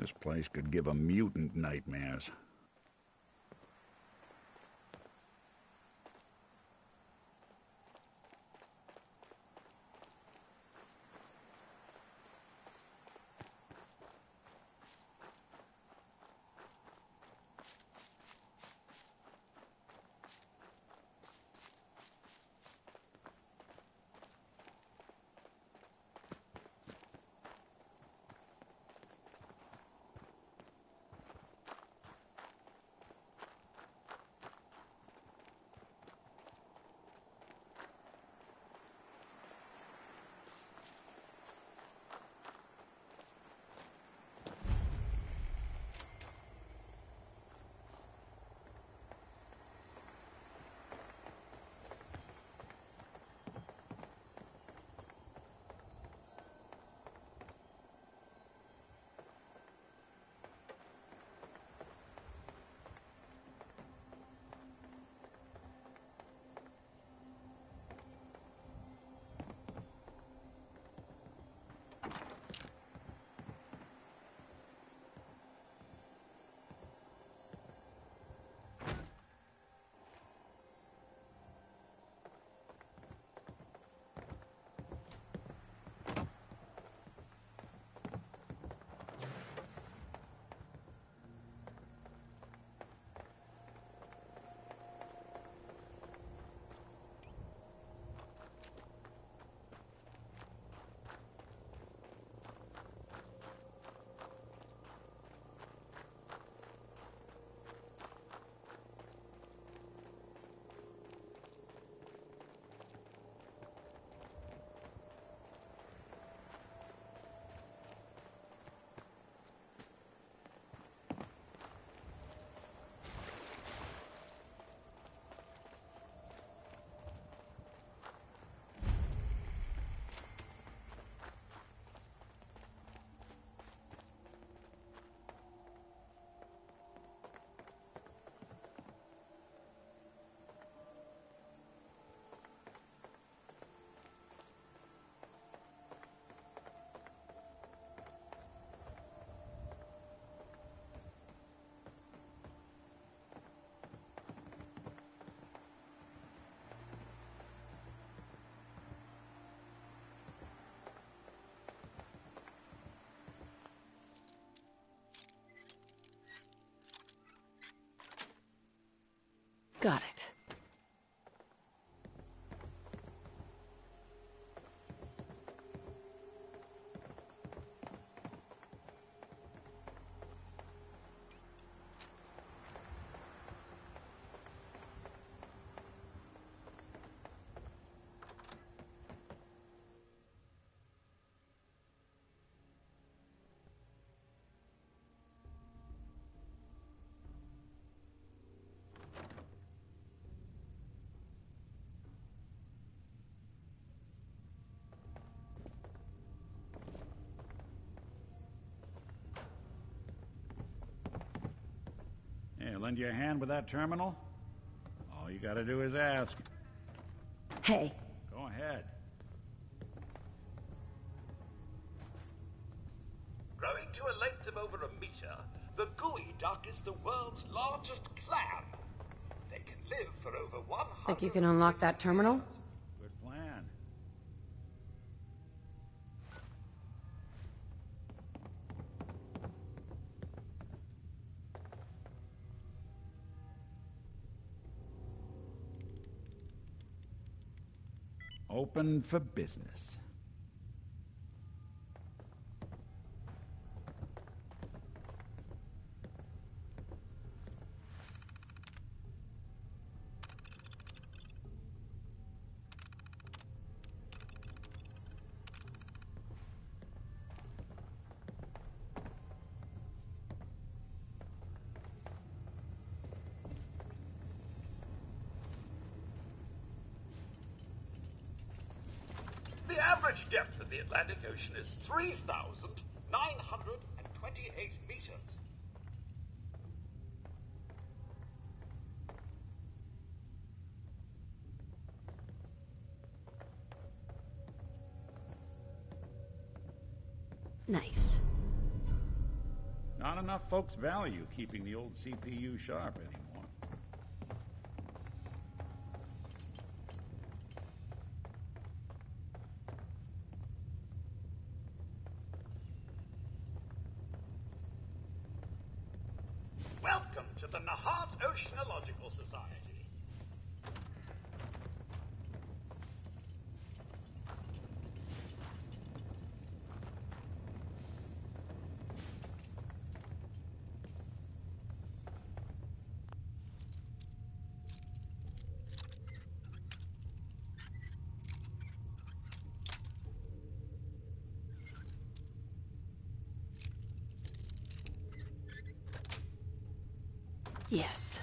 This place could give a mutant nightmares. Got it. Hey, lend you a hand with that terminal? All you gotta do is ask. Hey. Go ahead. Growing to a length of over a meter, the gooey duck is the world's largest clam. They can live for over 100 Think you can unlock that terminal? years. Good plan. Open for business. The average depth of the Atlantic Ocean is 3,928 meters. Nice. Not enough folks value keeping the old CPU sharp anymore. Welcome to the Nahad Oceanological Society. Yes.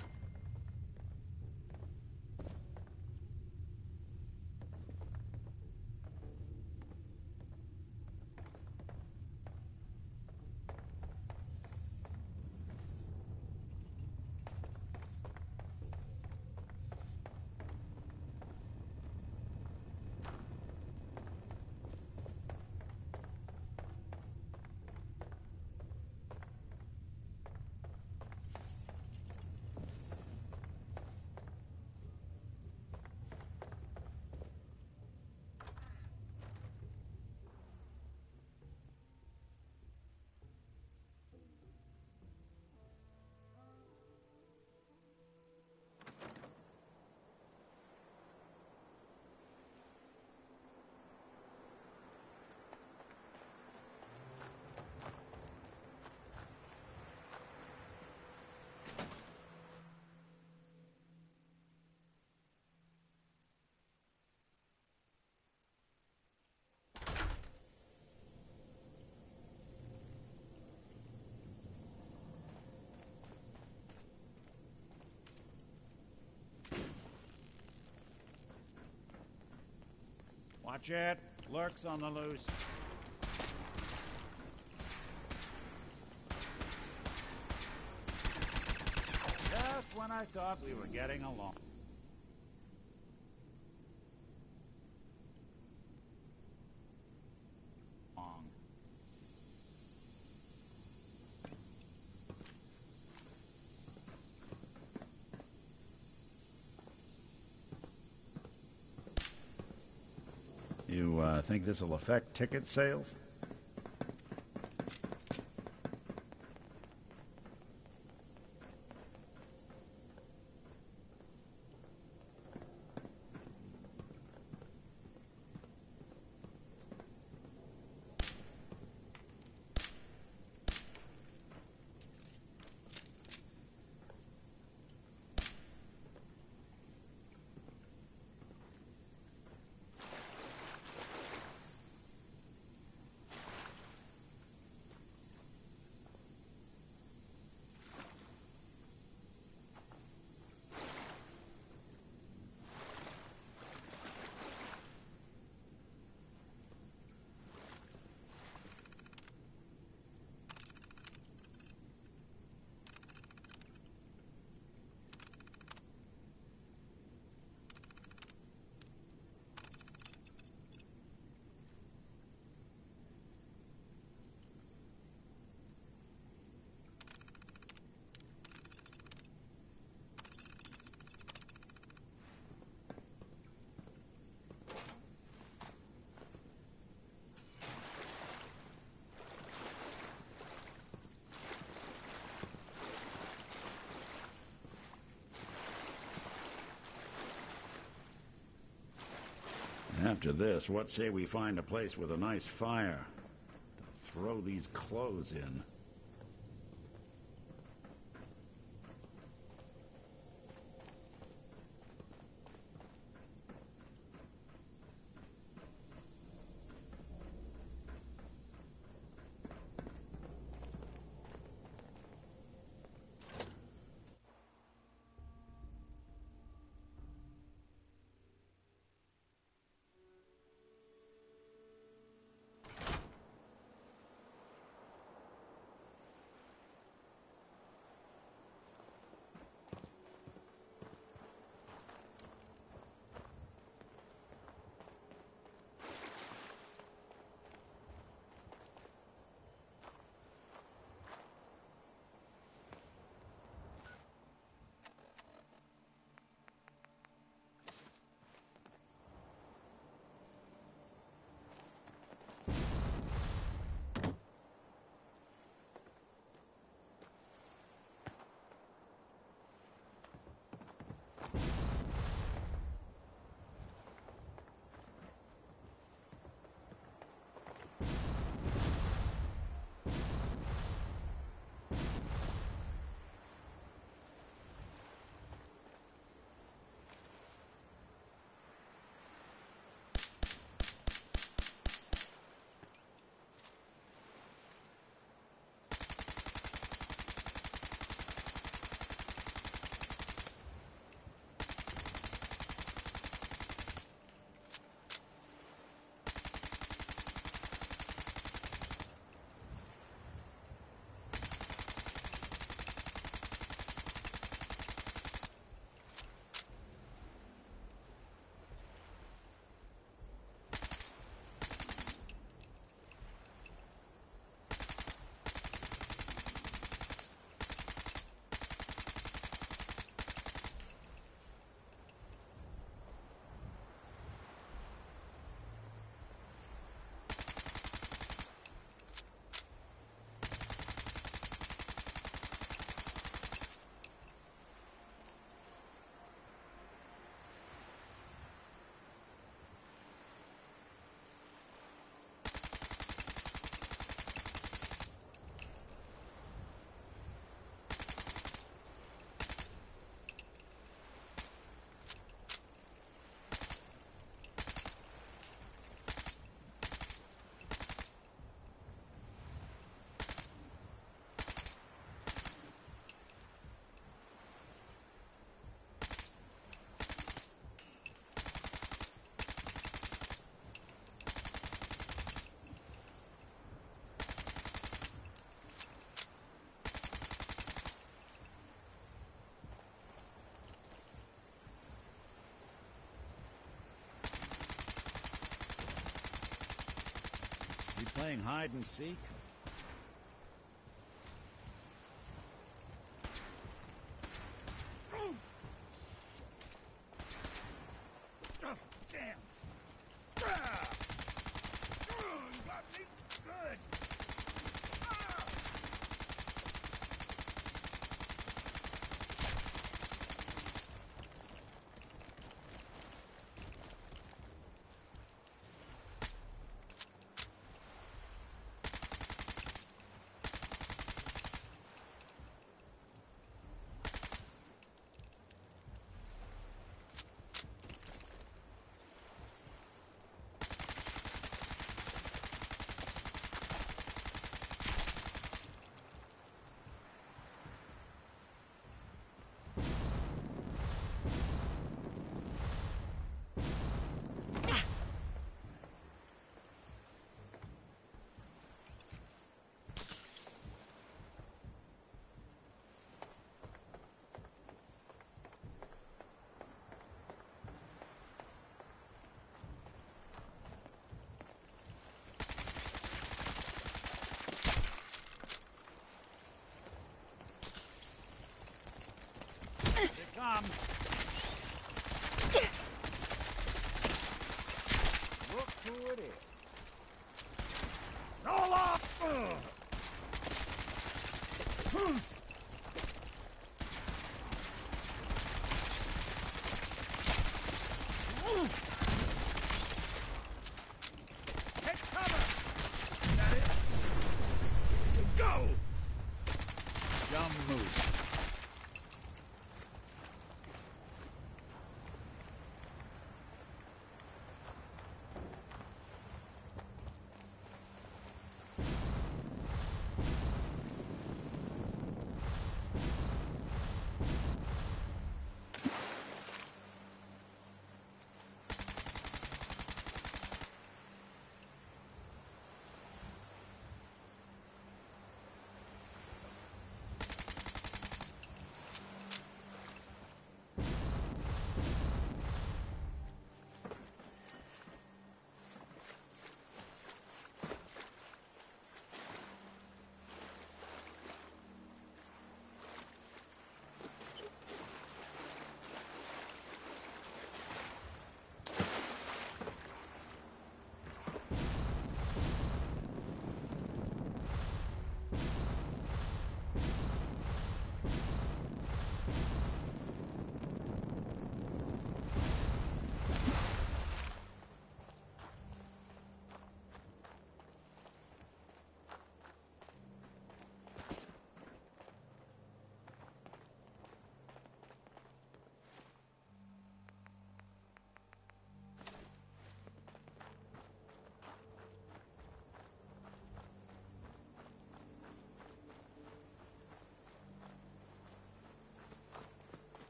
Watch it. Lurks on the loose. Just when I thought we were getting along. You think this will affect ticket sales? After this, what say we find a place with a nice fire to throw these clothes in? Playing hide and seek? Oh, damn! You got me good! Here it comes. Look who it is. All off! Take cover! Is that it? Go! Dumb move.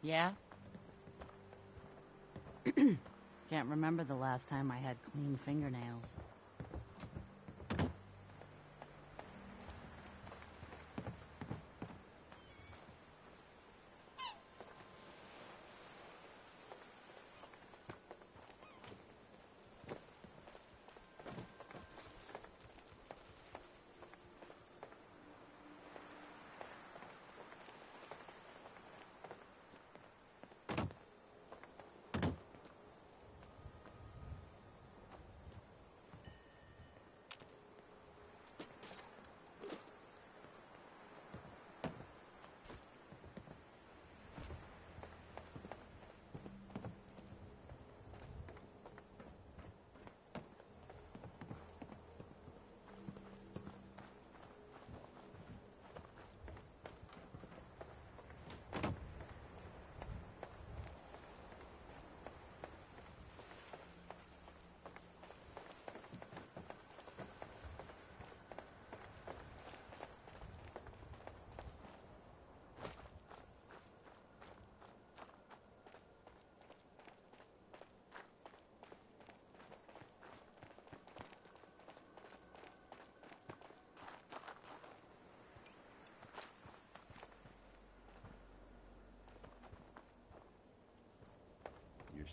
Yeah? Can't remember the last time I had clean fingernails.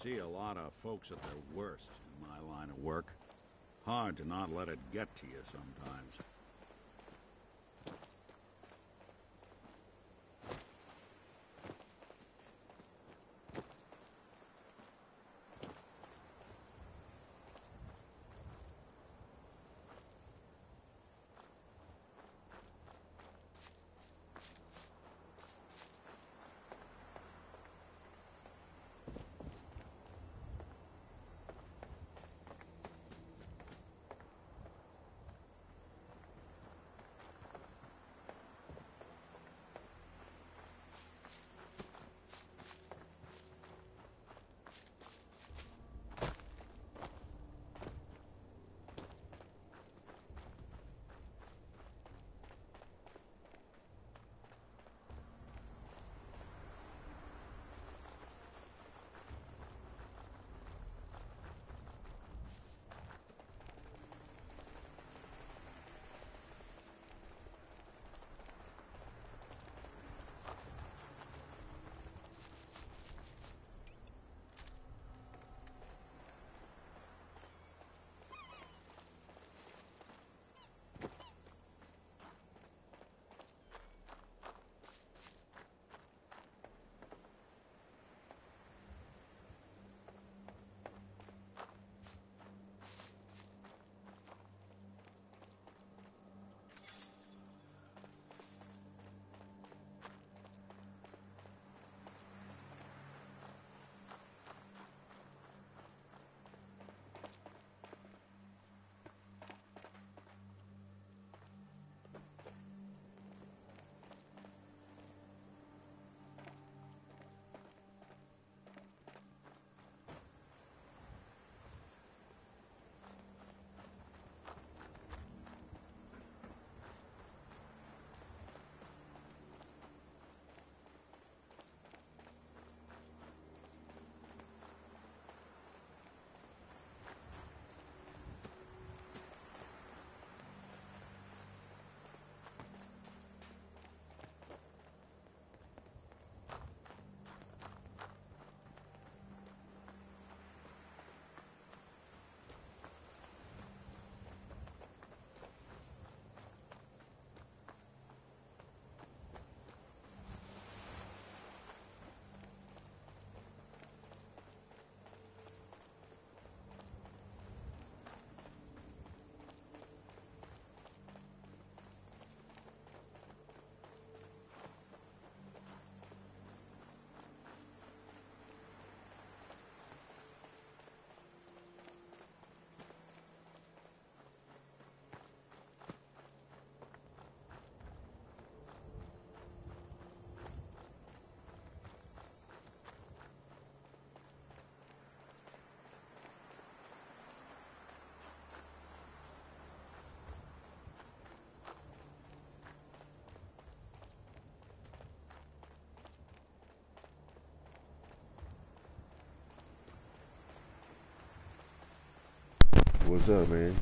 see a lot of folks at their worst in my line of work. Hard to not let it get to you sometimes. What's up, man?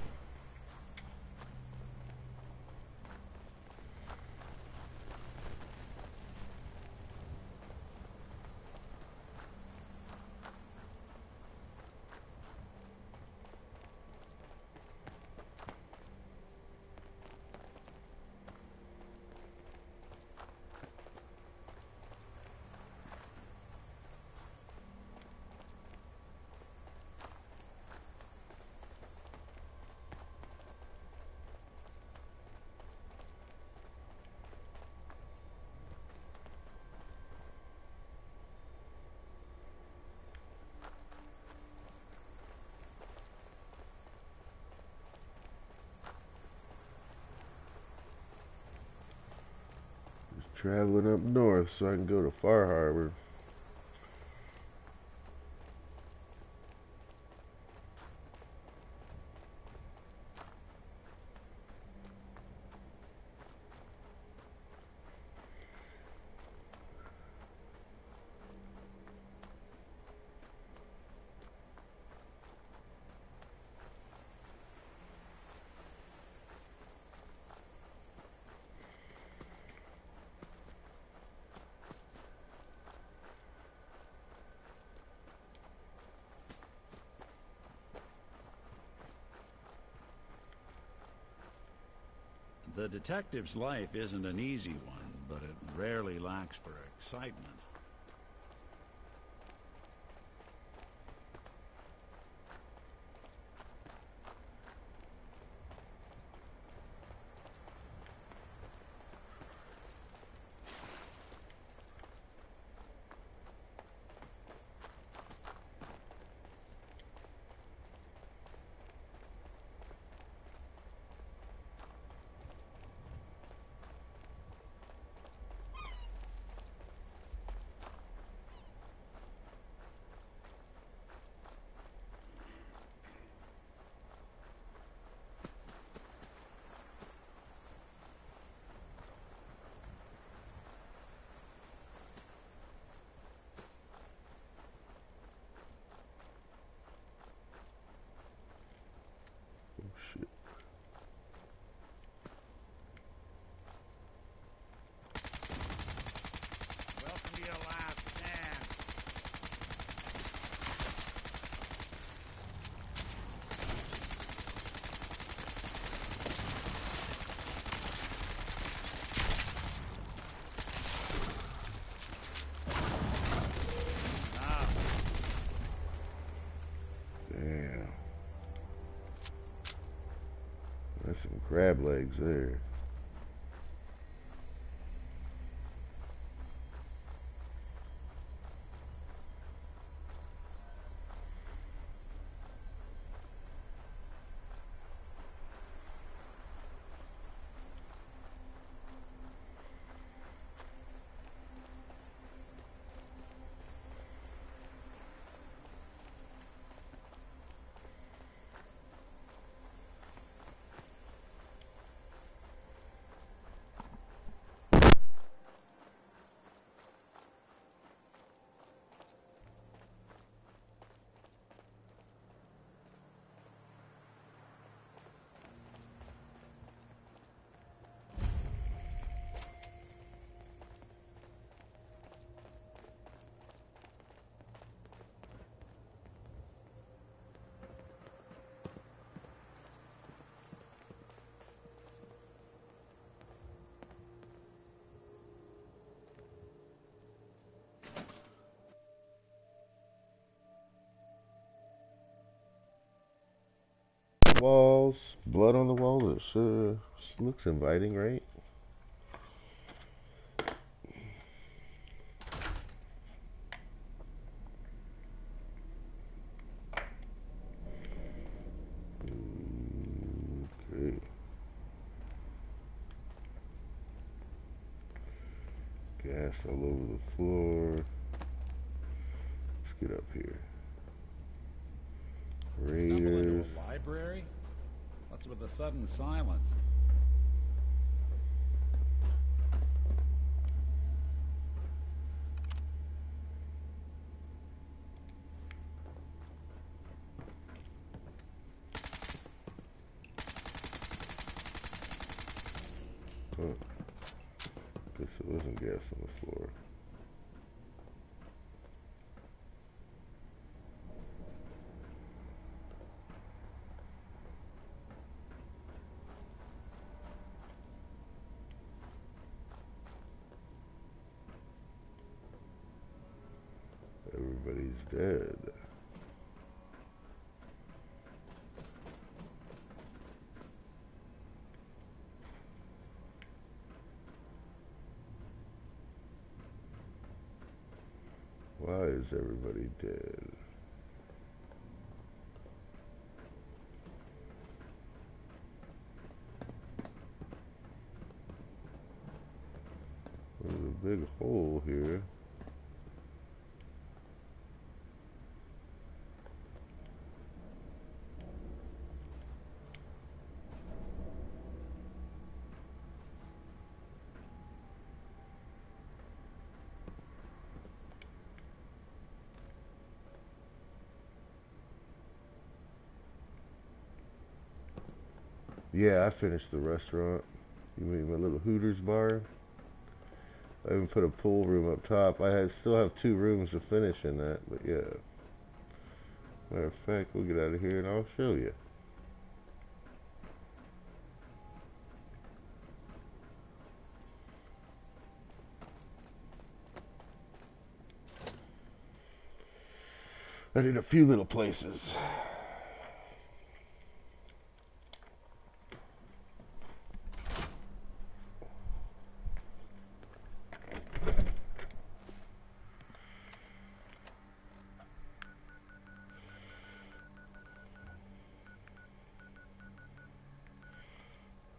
Traveling up north so I can go to Far Harbor. The detective's life isn't an easy one, but it rarely lacks for excitement. Oh shit. Welcome to your last chance. Damn. That's some crab legs there. Walls, blood on the wall. This looks inviting, right? Okay. Gas all over the floor. Let's get up here. Stumble into Raiders. a library? What's with the sudden silence? Huh. Guess it wasn't gas on the floor. Everybody's dead. Why is everybody dead? There's a big hole here. Yeah, I finished the restaurant. You mean my little Hooters bar? I even put a pool room up top. Still have 2 rooms to finish in that, but yeah. Matter of fact, we'll get out of here and I'll show you. I did a few little places.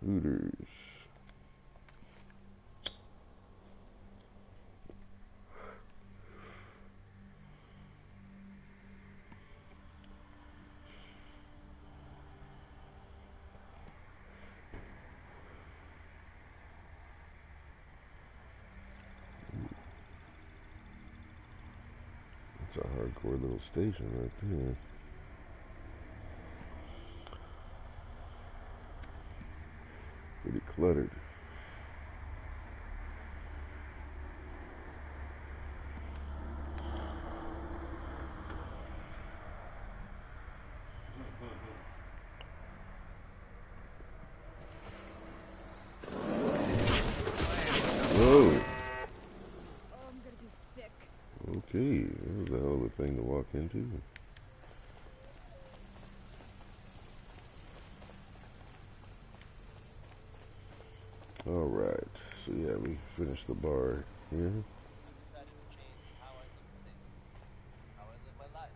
Hooters. It's a hardcore little station right there. Pretty cluttered. Whoa. Oh, I'm gonna be sick. Okay, that was a hell of a thing to walk into. Alright, so yeah, we finished the bar here. Decided to change how I look at things, how I live my life.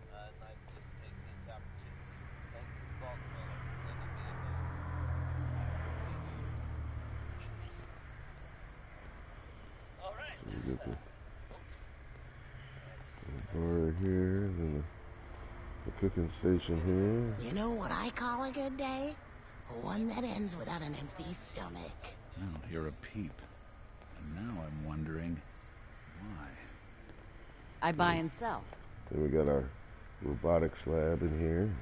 And I'd like to take this opportunity to thank the Vault Dweller for lending me a home. Alright. So we got the bar here, then the cooking station here. You know what I call a good day? One that ends without an empty stomach. I don't hear a peep. And now I'm wondering why. I buy and sell. Then we got our robotics lab in here.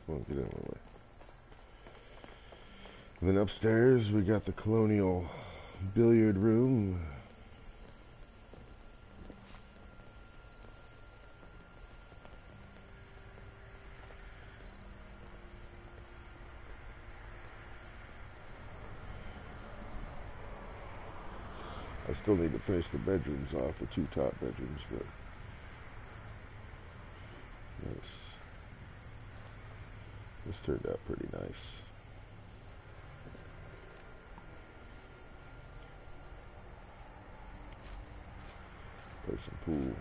Come on, get out of my way. And then upstairs we got the colonial billiard room. I still need to finish the bedrooms off, the two top bedrooms, but this turned out pretty nice. Play some pool.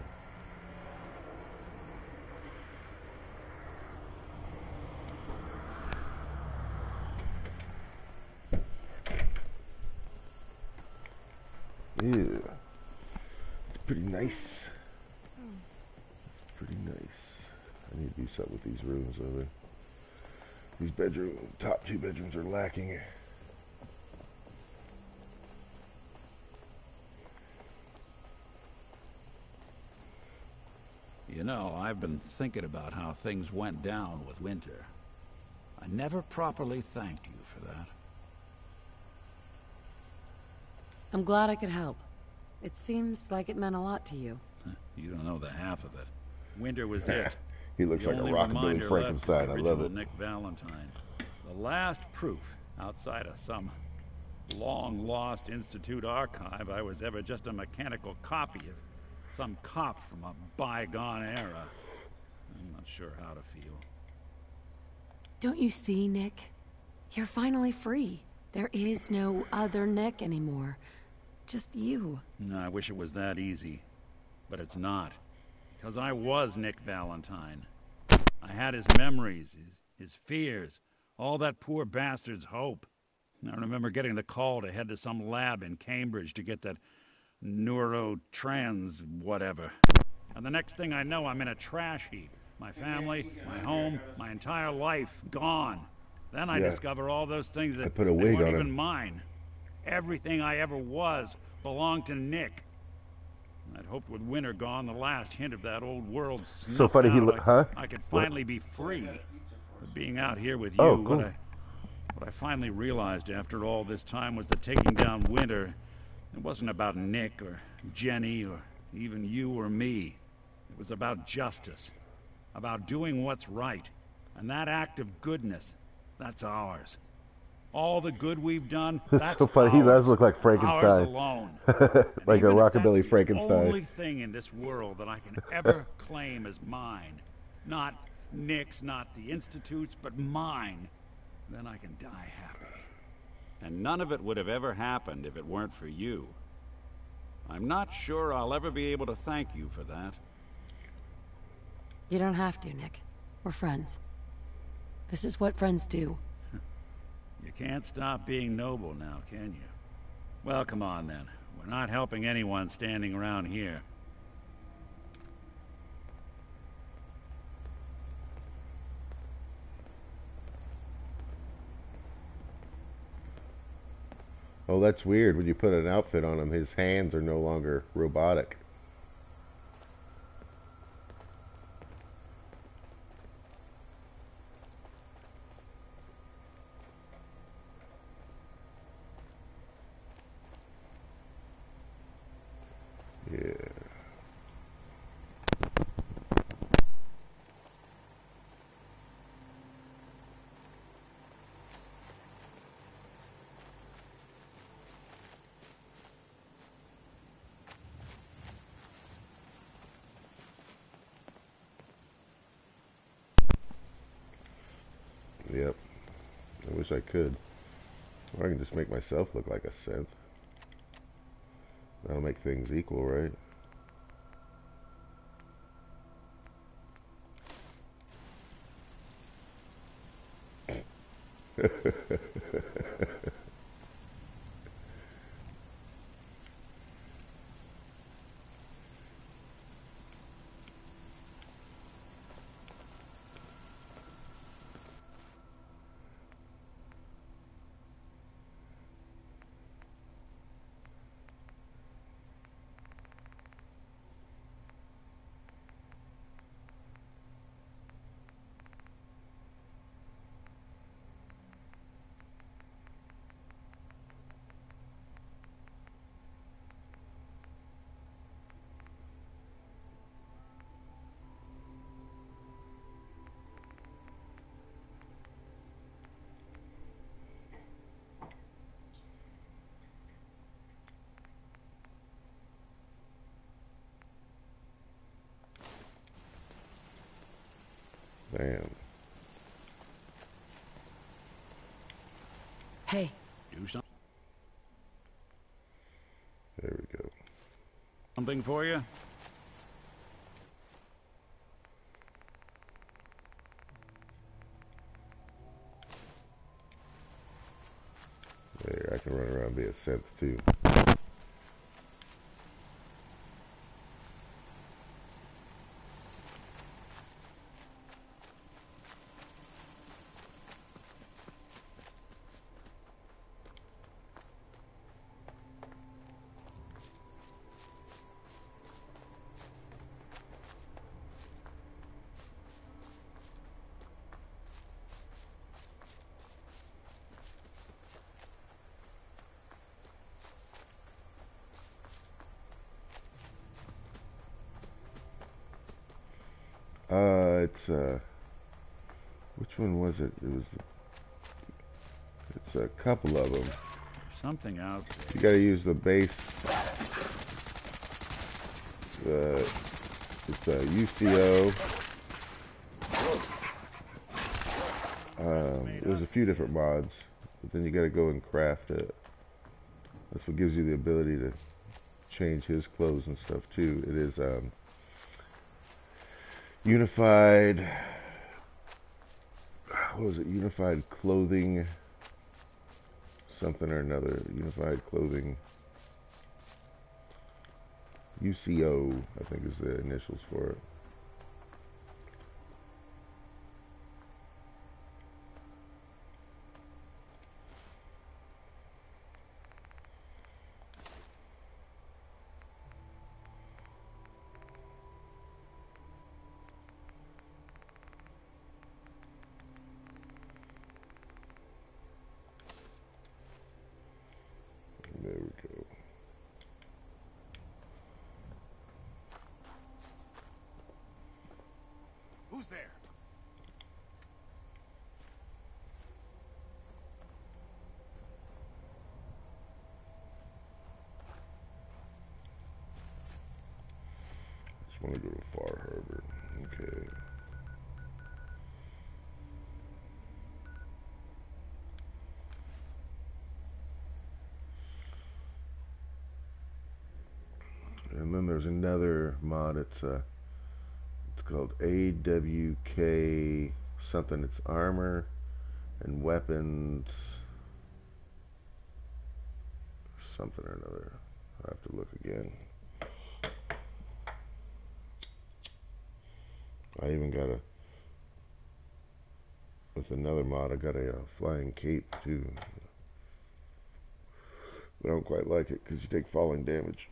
Yeah, it's pretty nice. Pretty nice. I need to do something with these rooms over. These top two bedrooms are lacking. You know, I've been thinking about how things went down with Winter. I never properly thanked you for that. I'm glad I could help. It seems like it meant a lot to you. You don't know the half of it. Winter was it. He looks The like a only rockabilly reminder Frankenstein. left of I the love original it. Nick Valentine. The last proof, outside of some long-lost Institute archive, I was ever just a mechanical copy of some cop from a bygone era. I'm not sure how to feel. Don't you see, Nick? You're finally free. There is no other Nick anymore. Just you. I wish it was that easy. But it's not. Because I was Nick Valentine. I had his memories, his fears, all that poor bastard's hope. I remember getting the call to head to some lab in Cambridge to get that neurotrans whatever. And the next thing I know, I'm in a trash heap. My family, my home, my entire life gone. Then I discover all those things that put a they wig weren't on even him. mine. Everything I ever was belonged to Nick. I'd hoped with Winter gone, the last hint of that old world So funny he I could finally be free. But being out here with you, Oh, cool. what I finally realized after all this time was that taking down Winter, it wasn't about Nick or Jenny or even you or me. It was about justice. About doing what's right. And that act of goodness, that's ours. All the good we've done, That's that's so funny. He does ours. look like Ours Frankenstein. alone. Like a Even if rockabilly that's Frankenstein. the only thing in this world that I can ever claim as mine. Not Nick's, not the Institute's, but mine. Then I can die happy. And none of it would have ever happened if it weren't for you. I'm not sure I'll ever be able to thank you for that. You don't have to, Nick. We're friends. This is what friends do. You can't stop being noble now, can you? Well, come on then. We're not helping anyone standing around here. Oh, that's weird. When you put an outfit on him, his hands are no longer robotic. Yeah. Yep. I wish I could. Or I can just make myself look like a synth. That'll make things equal, right? Damn. Hey, Do something. There we go. Something for you? There, I can run around and be a synth too. It's which one was it? It was. It's a couple of them. Something out there. You got to use the base. It's a UCO. There's a few different mods, but then you got to go and craft it. That's what gives you the ability to change his clothes and stuff too. It is unified. What was it? Unified clothing. Something or another. Unified clothing. UCO, I think is the initials for it. There we go. Who's there? just want to go to Far Harbor. Okay. And then there's another mod. It's called AWK something. It's armor and weapons, something or another. I have to look again. I even got with another mod, I got a flying cape too. But I don't quite like it because you take falling damage.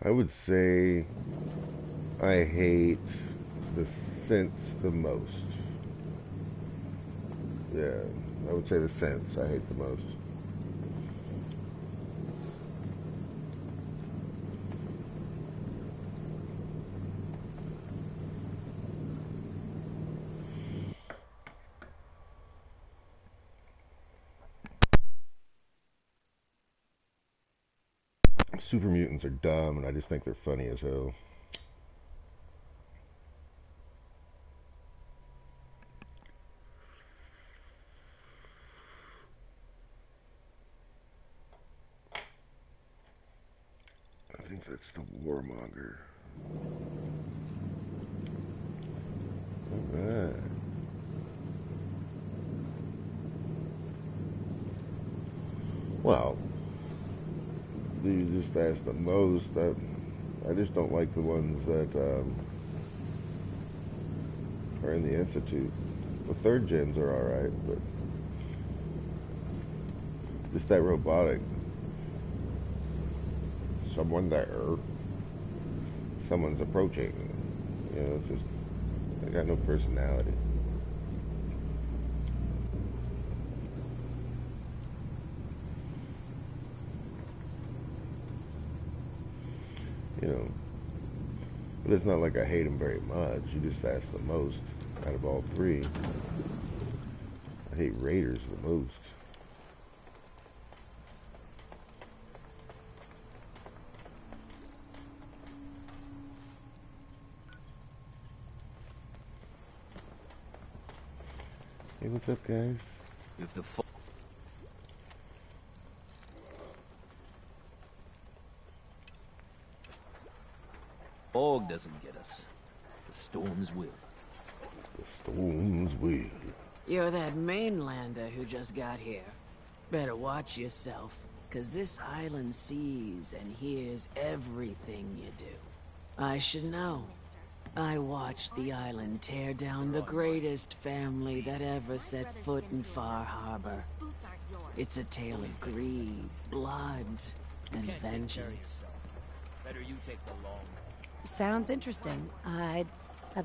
I would say I hate the scents the most. Yeah, I would say the scents I hate the most. Super mutants are dumb, and I just think they're funny as hell. I think that's the Warmonger. Alright. Well, you just ask the most. I just don't like the ones that are in the Institute. The third gens are alright, but just that robotic. Someone there. Someone's approaching. You know, it's just, they got no personality. You know, but it's not like I hate them very much. You just ask the most out of all three. I hate Raiders the most. Hey, what's up, guys? If the fog doesn't get us, the storms will. The storms will. You're that mainlander who just got here. Better watch yourself, 'cause this island sees and hears everything you do. I should know. I watched the island tear down the greatest family that ever set foot in Far Harbor. It's a tale of greed, blood, and vengeance. Better you take the long. Sounds interesting. I'd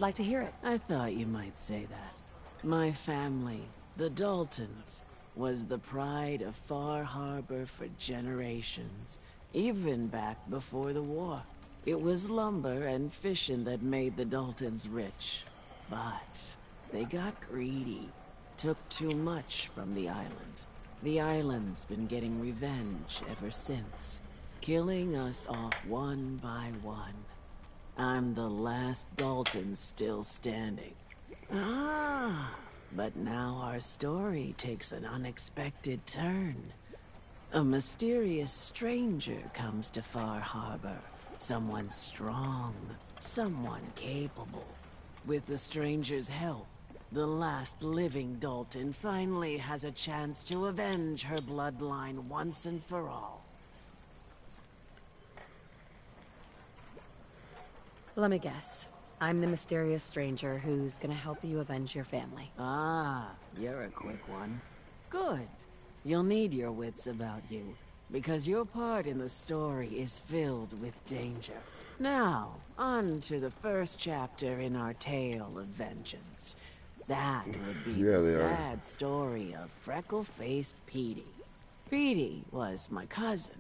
like to hear it. I thought you might say that. My family, the Daltons, was the pride of Far Harbor for generations, even back before the war. It was lumber and fishing that made the Daltons rich. But they got greedy, took too much from the island. The island's been getting revenge ever since, killing us off one by one. I'm the last Dalton still standing. Ah, but now our story takes an unexpected turn. A mysterious stranger comes to Far Harbor. Someone strong, someone capable. With the stranger's help, The last living Dalton finally has a chance to avenge her bloodline once and for all. Let me guess. I'm the mysterious stranger who's gonna help you avenge your family. Ah, you're a quick one. Good. You'll need your wits about you, because your part in the story is filled with danger. Now, on to the first chapter in our tale of vengeance. That would be the sad story of freckle-faced Petey. Petey was my cousin.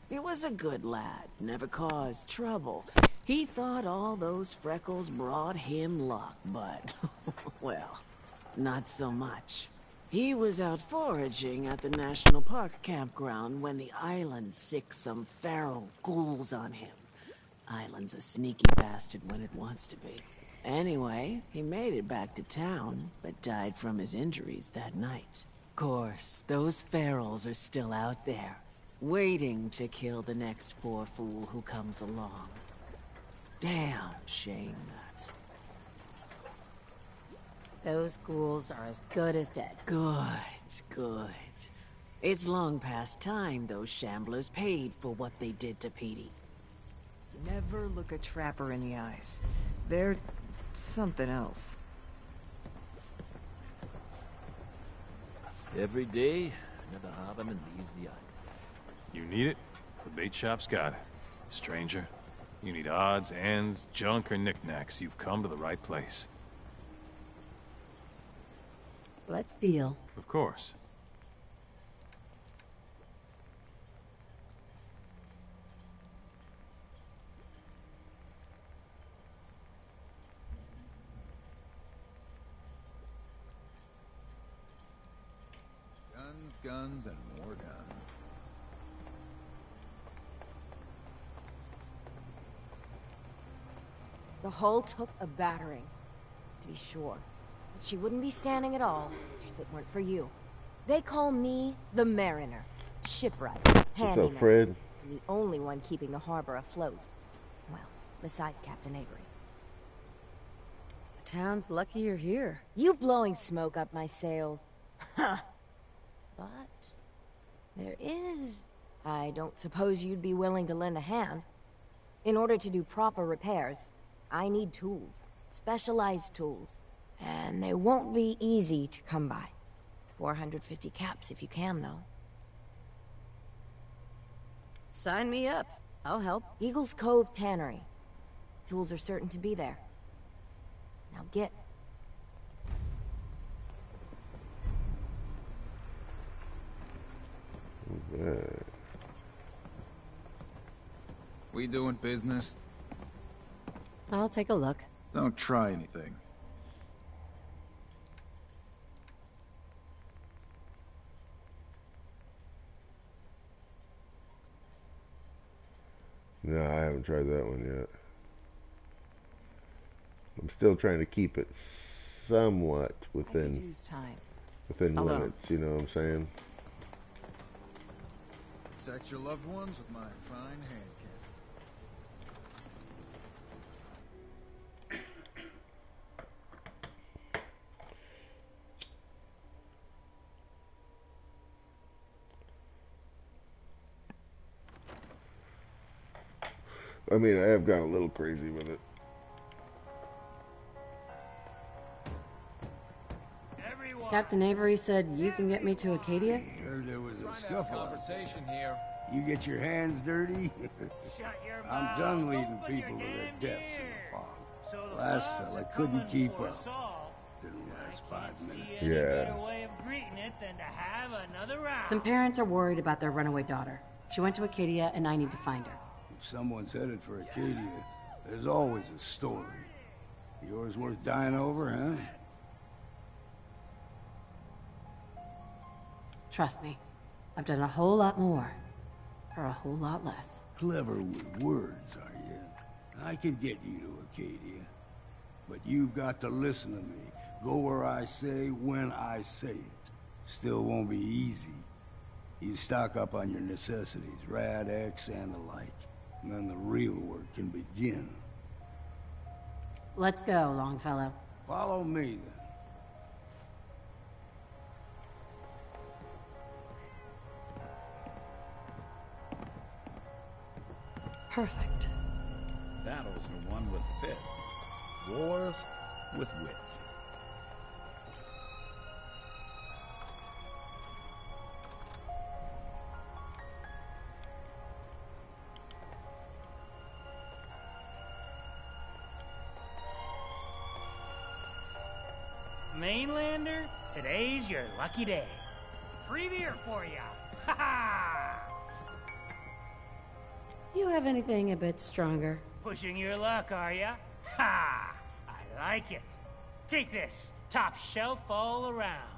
He was a good lad, never caused trouble. He thought all those freckles brought him luck, but, well, not so much. He was out foraging at the National Park campground when the island sicked some feral ghouls on him. Island's a sneaky bastard when it wants to be. Anyway, he made it back to town, but died from his injuries that night. Course, those ferals are still out there, waiting to kill the next poor fool who comes along. Damn shame that. Those ghouls are as good as dead. Good. It's long past time those shamblers paid for what they did to Petey. Never look a trapper in the eyes. They're something else. Every day, another harborman leaves the island. You need it? The bait shop's got it. Stranger, you need odds, ends, junk, or knickknacks. You've come to the right place. Let's deal. Of course. Guns, and more guns. The hull took a battering, to be sure. But she wouldn't be standing at all if it weren't for you. They call me the Mariner. Shipwright. What's up, Fred? The only one keeping the harbor afloat. Well, beside Captain Avery. The town's lucky you're here. You blowing smoke up my sails. Huh. But there is... I don't suppose you'd be willing to lend a hand. In order to do proper repairs, I need tools. Specialized tools. And they won't be easy to come by. 450 caps if you can, though. Sign me up. I'll help. Eagles Cove Tannery. Tools are certain to be there. Now get. We doing business? I'll take a look. Don't try anything. No, I haven't tried that one yet. I'm still trying to keep it somewhat within limits, you know what I'm saying? Protect your loved ones with my fine hand I mean, I have gone a little crazy with it. Captain Avery said you can get me to Acadia? Heard there was a scuffle. Conversation here. You get your hands dirty? I'm done leading people to their deaths in the fog. Last fella couldn't keep up. Didn't last 5 minutes. Yeah. Some parents are worried about their runaway daughter. She went to Acadia and I need to find her. If someone's headed for Acadia, there's always a story. Yours worth dying over, huh? Trust me, I've done a whole lot more for a whole lot less. Clever with words, are you? I can get you to Acadia. But you've got to listen to me. Go where I say, when I say it. Still won't be easy. You stock up on your necessities, Rad-X and the like. And then the real work can begin. Let's go, Longfellow. Follow me, then. Perfect. Battles are won with fists, wars with wits. Mainlander, today's your lucky day. Free beer for ya! Ha ha! You have anything a bit stronger? Pushing your luck, are ya? Ha! I like it. Take this, top shelf all around.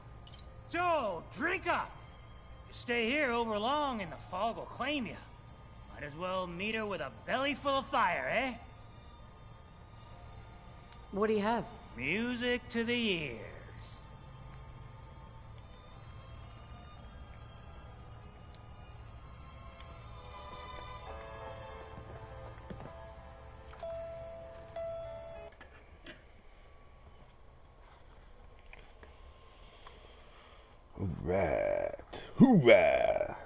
So, drink up! You stay here over long and the fog will claim you. Might as well meet her with a belly full of fire, eh? What do you have? Music to the ears. Alright. Hoorah!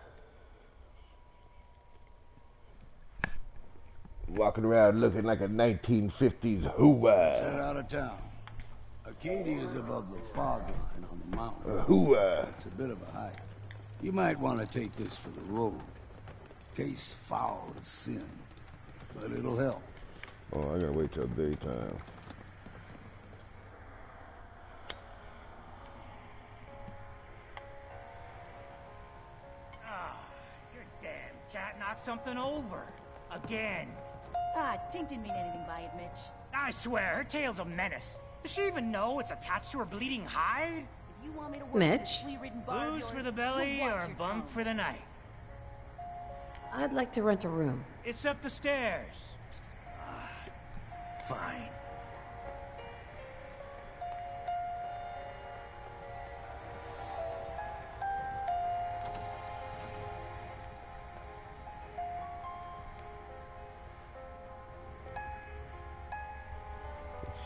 Walking around looking like a 1950s hoorah. Let's head out of town. Arcadia is above the fog line on the mountain. Hoorah! It's a bit of a hike. You might want to take this for the road. Case foul is sin. But it'll help. Oh, I gotta wait till daytime. Your damn cat knocked something over. Again. Ah, Tink didn't mean anything by it, Mitch. I swear, her tail's a menace. Does she even know it's attached to her bleeding hide? If you want me to work Mitch? with this flea-ridden bar of Booze yours, for the belly you watch or your bunk tongue. for the night? I'd like to rent a room. It's up the stairs. Fine.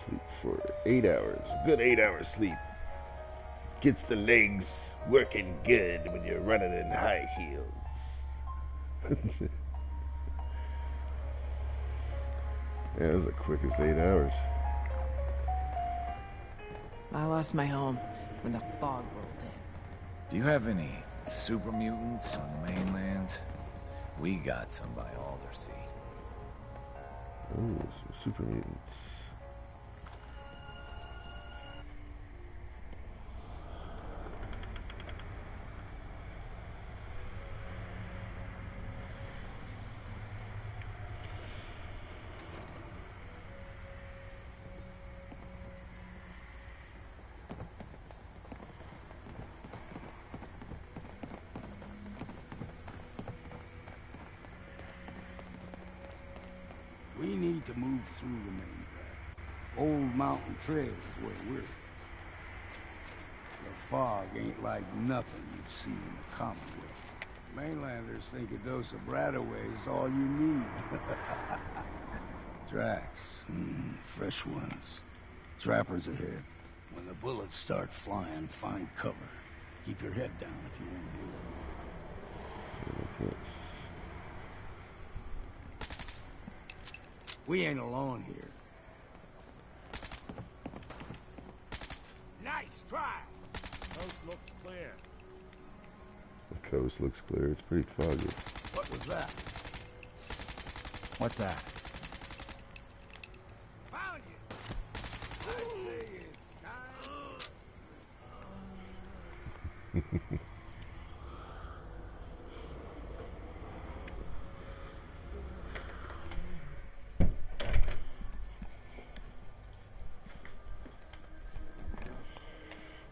Sleep for 8 hours. Good 8 hours sleep. Gets the legs working good when you're running in high heels. Yeah, it was the quickest 8 hours. I lost my home when the fog rolled in. Do you have any super mutants on the mainland? We got some by Aldersea. Ooh, some super mutants. We need to move through the main path. Old Mountain Trail is where we're. The fog ain't like nothing you've seen in the Commonwealth. Mainlanders think a dose of Bradaway is all you need. Tracks. Fresh ones. Trappers ahead. When the bullets start flying, find cover. Keep your head down if you want to live. We ain't alone here. Nice try. Coast looks clear. The coast looks clear. It's pretty foggy. What was that? What's that? Found you. I say it's time.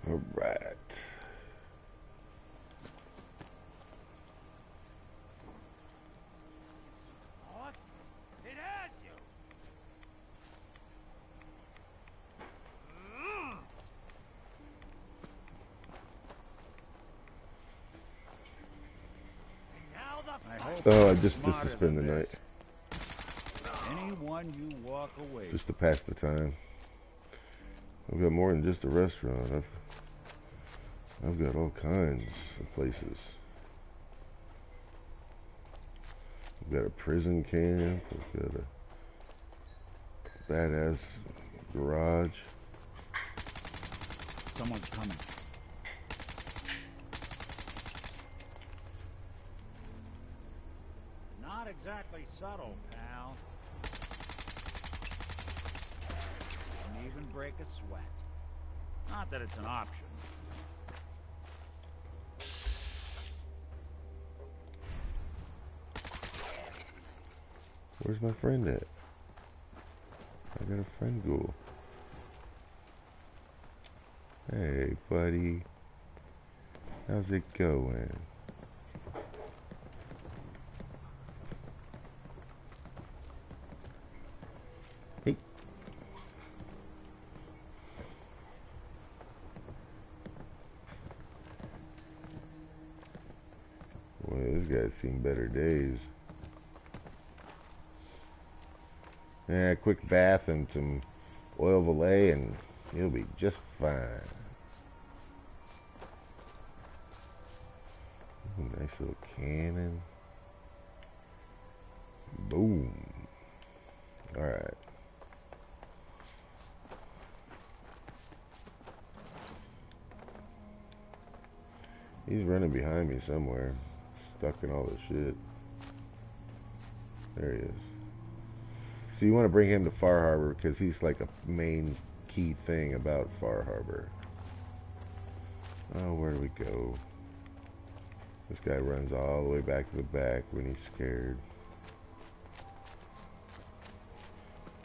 All right. It has you. Oh, just to spend the night. Anyone you walk away. Just to pass the time. I've got more than just a restaurant. I've got all kinds of places. We got a prison camp. We've got a badass garage. Someone's coming. Not exactly subtle, pal. Don't even break a sweat. Not that it's an option. Where's my friend at? I got a friend ghoul. Hey, buddy. How's it going? Hey. Boy, this guy's seen better days. Yeah, quick bath and some oil valet and you'll be just fine. Ooh, nice little cannon. Boom. Alright. He's running behind me somewhere. Stuck in all this shit. There he is. So you want to bring him to Far Harbor because he's like a main key thing about Far Harbor. Oh, where do we go? This guy runs all the way back to the back when he's scared.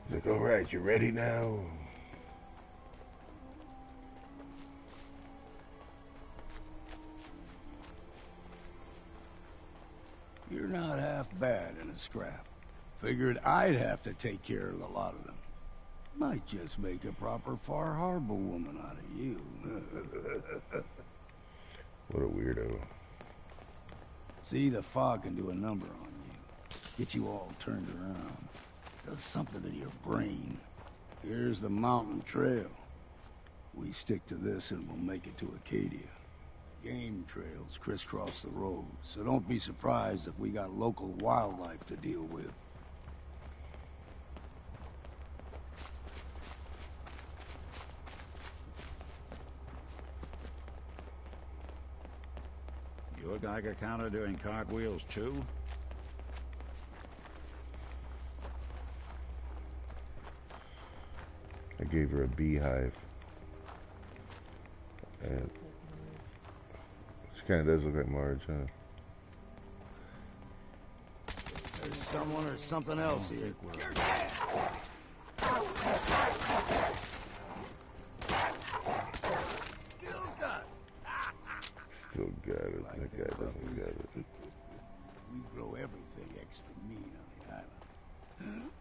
He's like, all right, you ready now? You're not half bad in a scrap. Figured I'd have to take care of a lot of them. Might just make a proper Far Harbor woman out of you. What a weirdo. See, the fog can do a number on you. Get you all turned around. Does something to your brain. Here's the mountain trail. We stick to this and we'll make it to Acadia. Game trails crisscross the road, so don't be surprised if we got local wildlife to deal with. You a Geiger counter doing cartwheels too? I gave her a beehive. And she kind of does look like Marge, huh? There's someone or something else here. Still got it. That guy doesn't got it. We grow everything extra mean on the island.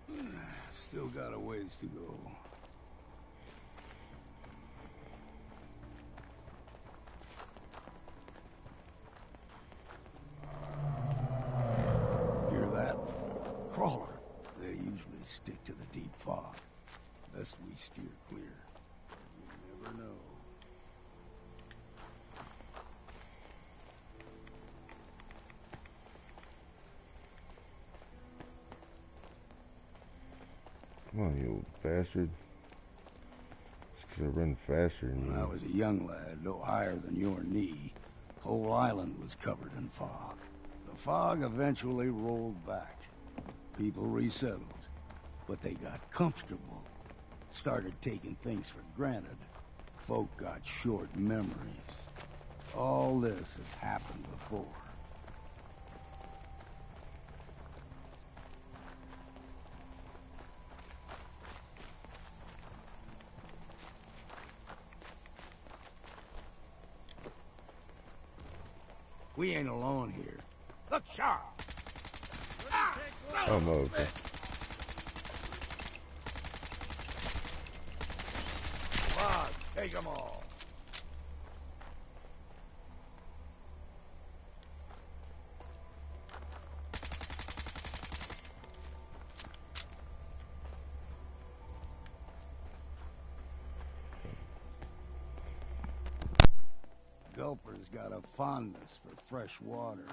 Still got a ways to go. Hear that? Crawler. They usually stick to the deep fog. Best we steer clear. You never know. Come on, you old bastard. Just 'cause I run faster than you. When I was a young lad, no higher than your knee, whole island was covered in fog. The fog eventually rolled back. People resettled, but they got comfortable. Started taking things for granted. Folk got short memories. All this has happened before. We ain't alone here. Look sharp! Almost. Fog, take them all. Gulper's got a fondness for fresh water.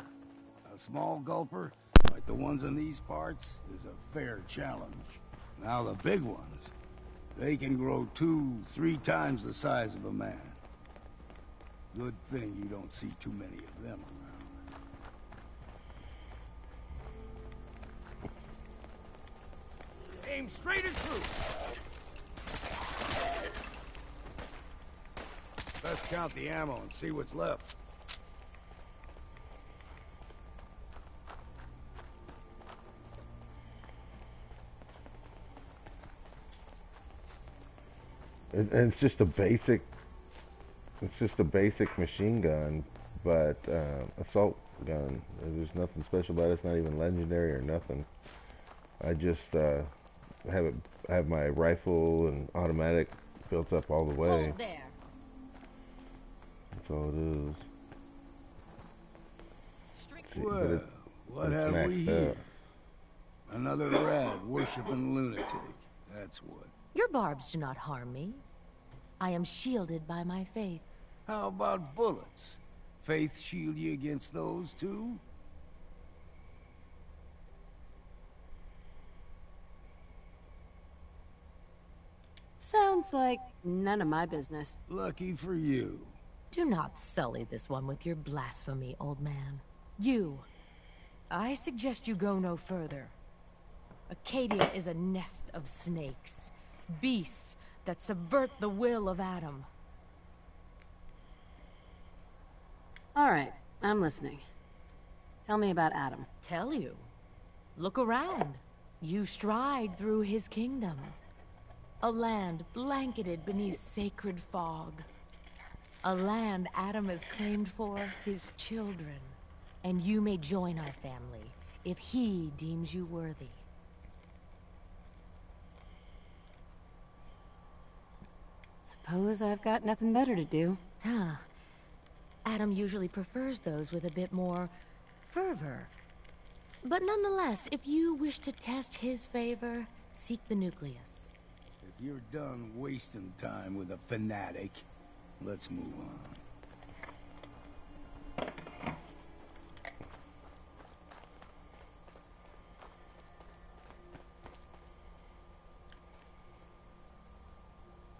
A small gulper, but like the ones in these parts is a fair challenge. Now the big ones, they can grow 2-3 times the size of a man. Good thing you don't see too many of them around. Aim straight and true. Let's count the ammo and see what's left. And it's just a basic. It's just a basic machine gun, but assault gun. There's nothing special about it. It's not even legendary or nothing. I just have my rifle and automatic built up all the way. Hold there. That's all it is. See, Well, what it's have we maxed here? out. Another rad worshipping lunatic. That's what. Your barbs do not harm me. I am shielded by my faith. How about bullets? Faith shield you against those too? Sounds like none of my business. Lucky for you. Do not sully this one with your blasphemy, old man. You. I suggest you go no further. Acadia is a nest of snakes. Beasts that subvert the will of Adam. All right, I'm listening. Tell me about Adam. Tell you. Look around. You stride through his kingdom. A land blanketed beneath sacred fog. A land Adam has claimed for his children. And you may join our family if he deems you worthy. Suppose I've got nothing better to do. Huh. Adam usually prefers those with a bit more fervor. But nonetheless, if you wish to test his favor, seek the nucleus. If you're done wasting time with a fanatic, let's move on.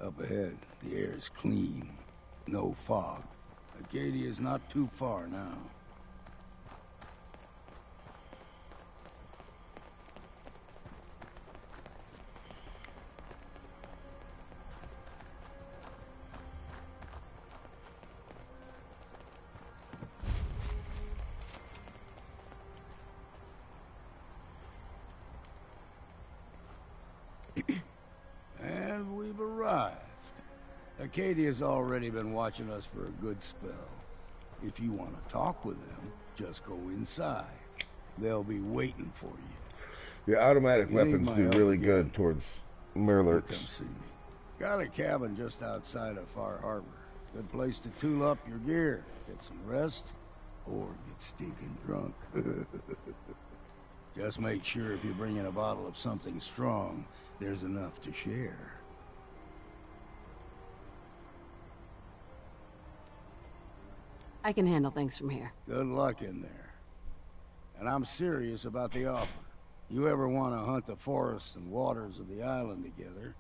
Up ahead, the air's clean. No fog. Acadia's not too far now. And we've arrived. Acadia's already been watching us for a good spell. If you want to talk with them, just go inside. They'll be waiting for you. The automatic You need weapons my do help really again. good towards Mirlurks. Come see me. Got a cabin just outside of Far Harbor. Good place to tool up your gear, get some rest, or get stinking drunk. Just make sure if you bring in a bottle of something strong, there's enough to share. I can handle things from here. Good luck in there. And I'm serious about the offer. You ever want to hunt the forests and waters of the island together,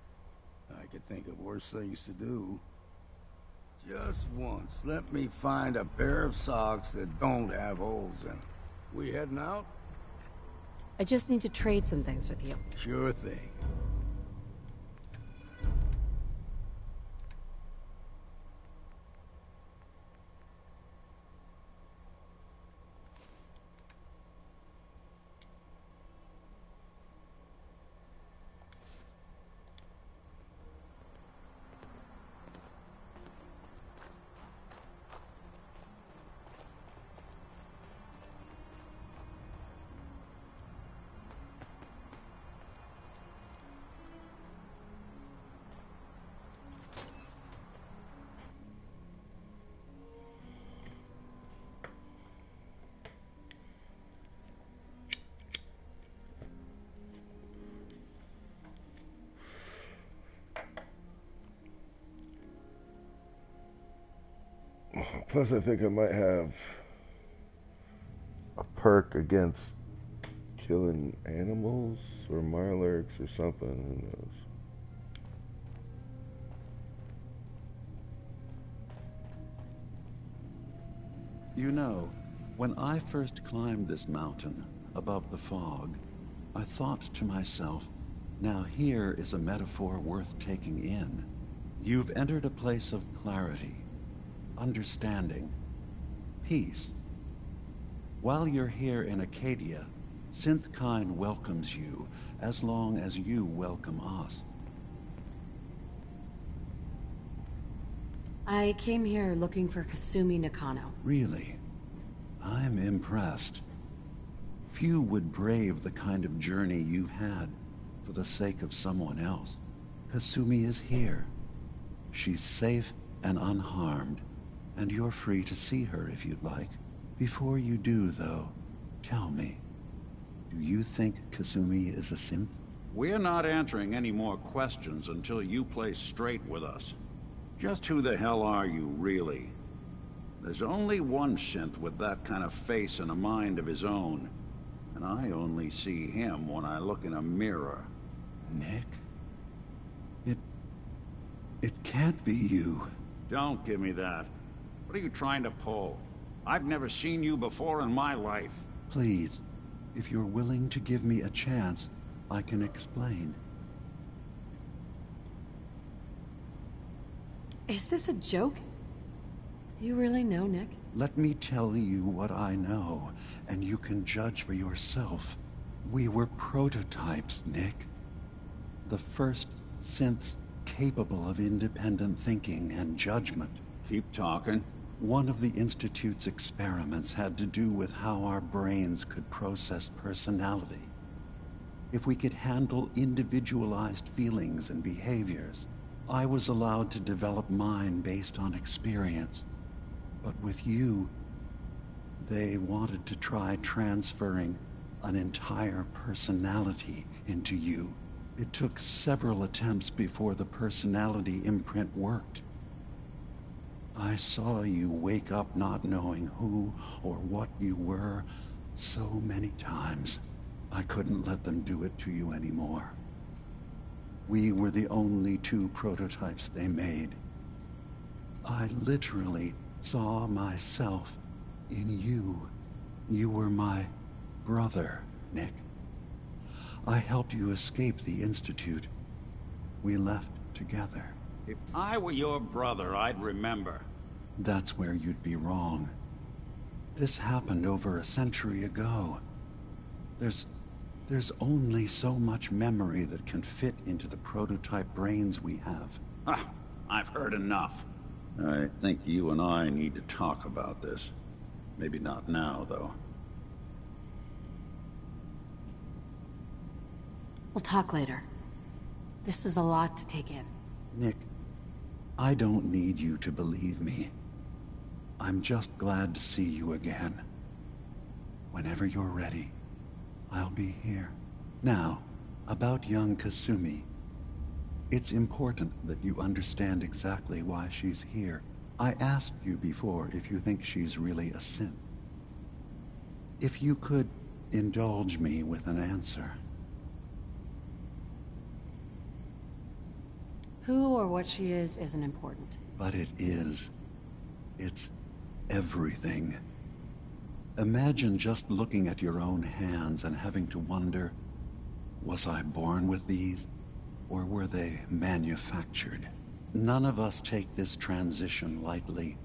I could think of worse things to do. Just once, let me find a pair of socks that don't have holes in them. We heading out? I just need to trade some things with you. Sure thing. Plus, I think I might have a perk against killing animals or Mirelurks or something, who knows. You know, when I first climbed this mountain above the fog, I thought to myself, now here is a metaphor worth taking in. You've entered a place of clarity, understanding, peace. While you're here in Acadia, Synthkind welcomes you as long as you welcome us. I came here looking for Kasumi Nakano. Really? I'm impressed. Few would brave the kind of journey you've had for the sake of someone else. Kasumi is here. She's safe and unharmed, and you're free to see her if you'd like. Before you do, though, tell me, do you think Kasumi is a synth? We're not answering any more questions until you play straight with us. Just who the hell are you, really? There's only one synth with that kind of face and a mind of his own. And I only see him when I look in a mirror. Nick? It can't be you. Don't give me that. What are you trying to pull? I've never seen you before in my life. Please, if you're willing to give me a chance, I can explain. Is this a joke? Do you really know, Nick? Let me tell you what I know, and you can judge for yourself. We were prototypes, Nick. The first synths capable of independent thinking and judgment. Keep talking. One of the Institute's experiments had to do with how our brains could process personality. If we could handle individualized feelings and behaviors, I was allowed to develop mine based on experience. But with you, they wanted to try transferring an entire personality into you. It took several attempts before the personality imprint worked. I saw you wake up not knowing who or what you were so many times. I couldn't let them do it to you anymore. We were the only two prototypes they made. I literally saw myself in you. You were my brother, Nick. I helped you escape the Institute. We left together. If I were your brother, I'd remember. That's where you'd be wrong. This happened over a century ago. There's only so much memory that can fit into the prototype brains we have. Ah, I've heard enough. I think you and I need to talk about this. Maybe not now, though. We'll talk later. This is a lot to take in. Nick, I don't need you to believe me. I'm just glad to see you again. Whenever you're ready, I'll be here. Now, about young Kasumi. It's important that you understand exactly why she's here. I asked you before if you think she's really a synth. If you could indulge me with an answer. Who or what she is isn't important. But it is. It's everything. Imagine just looking at your own hands and having to wonder, was I born with these, or were they manufactured? None of us take this transition lightly.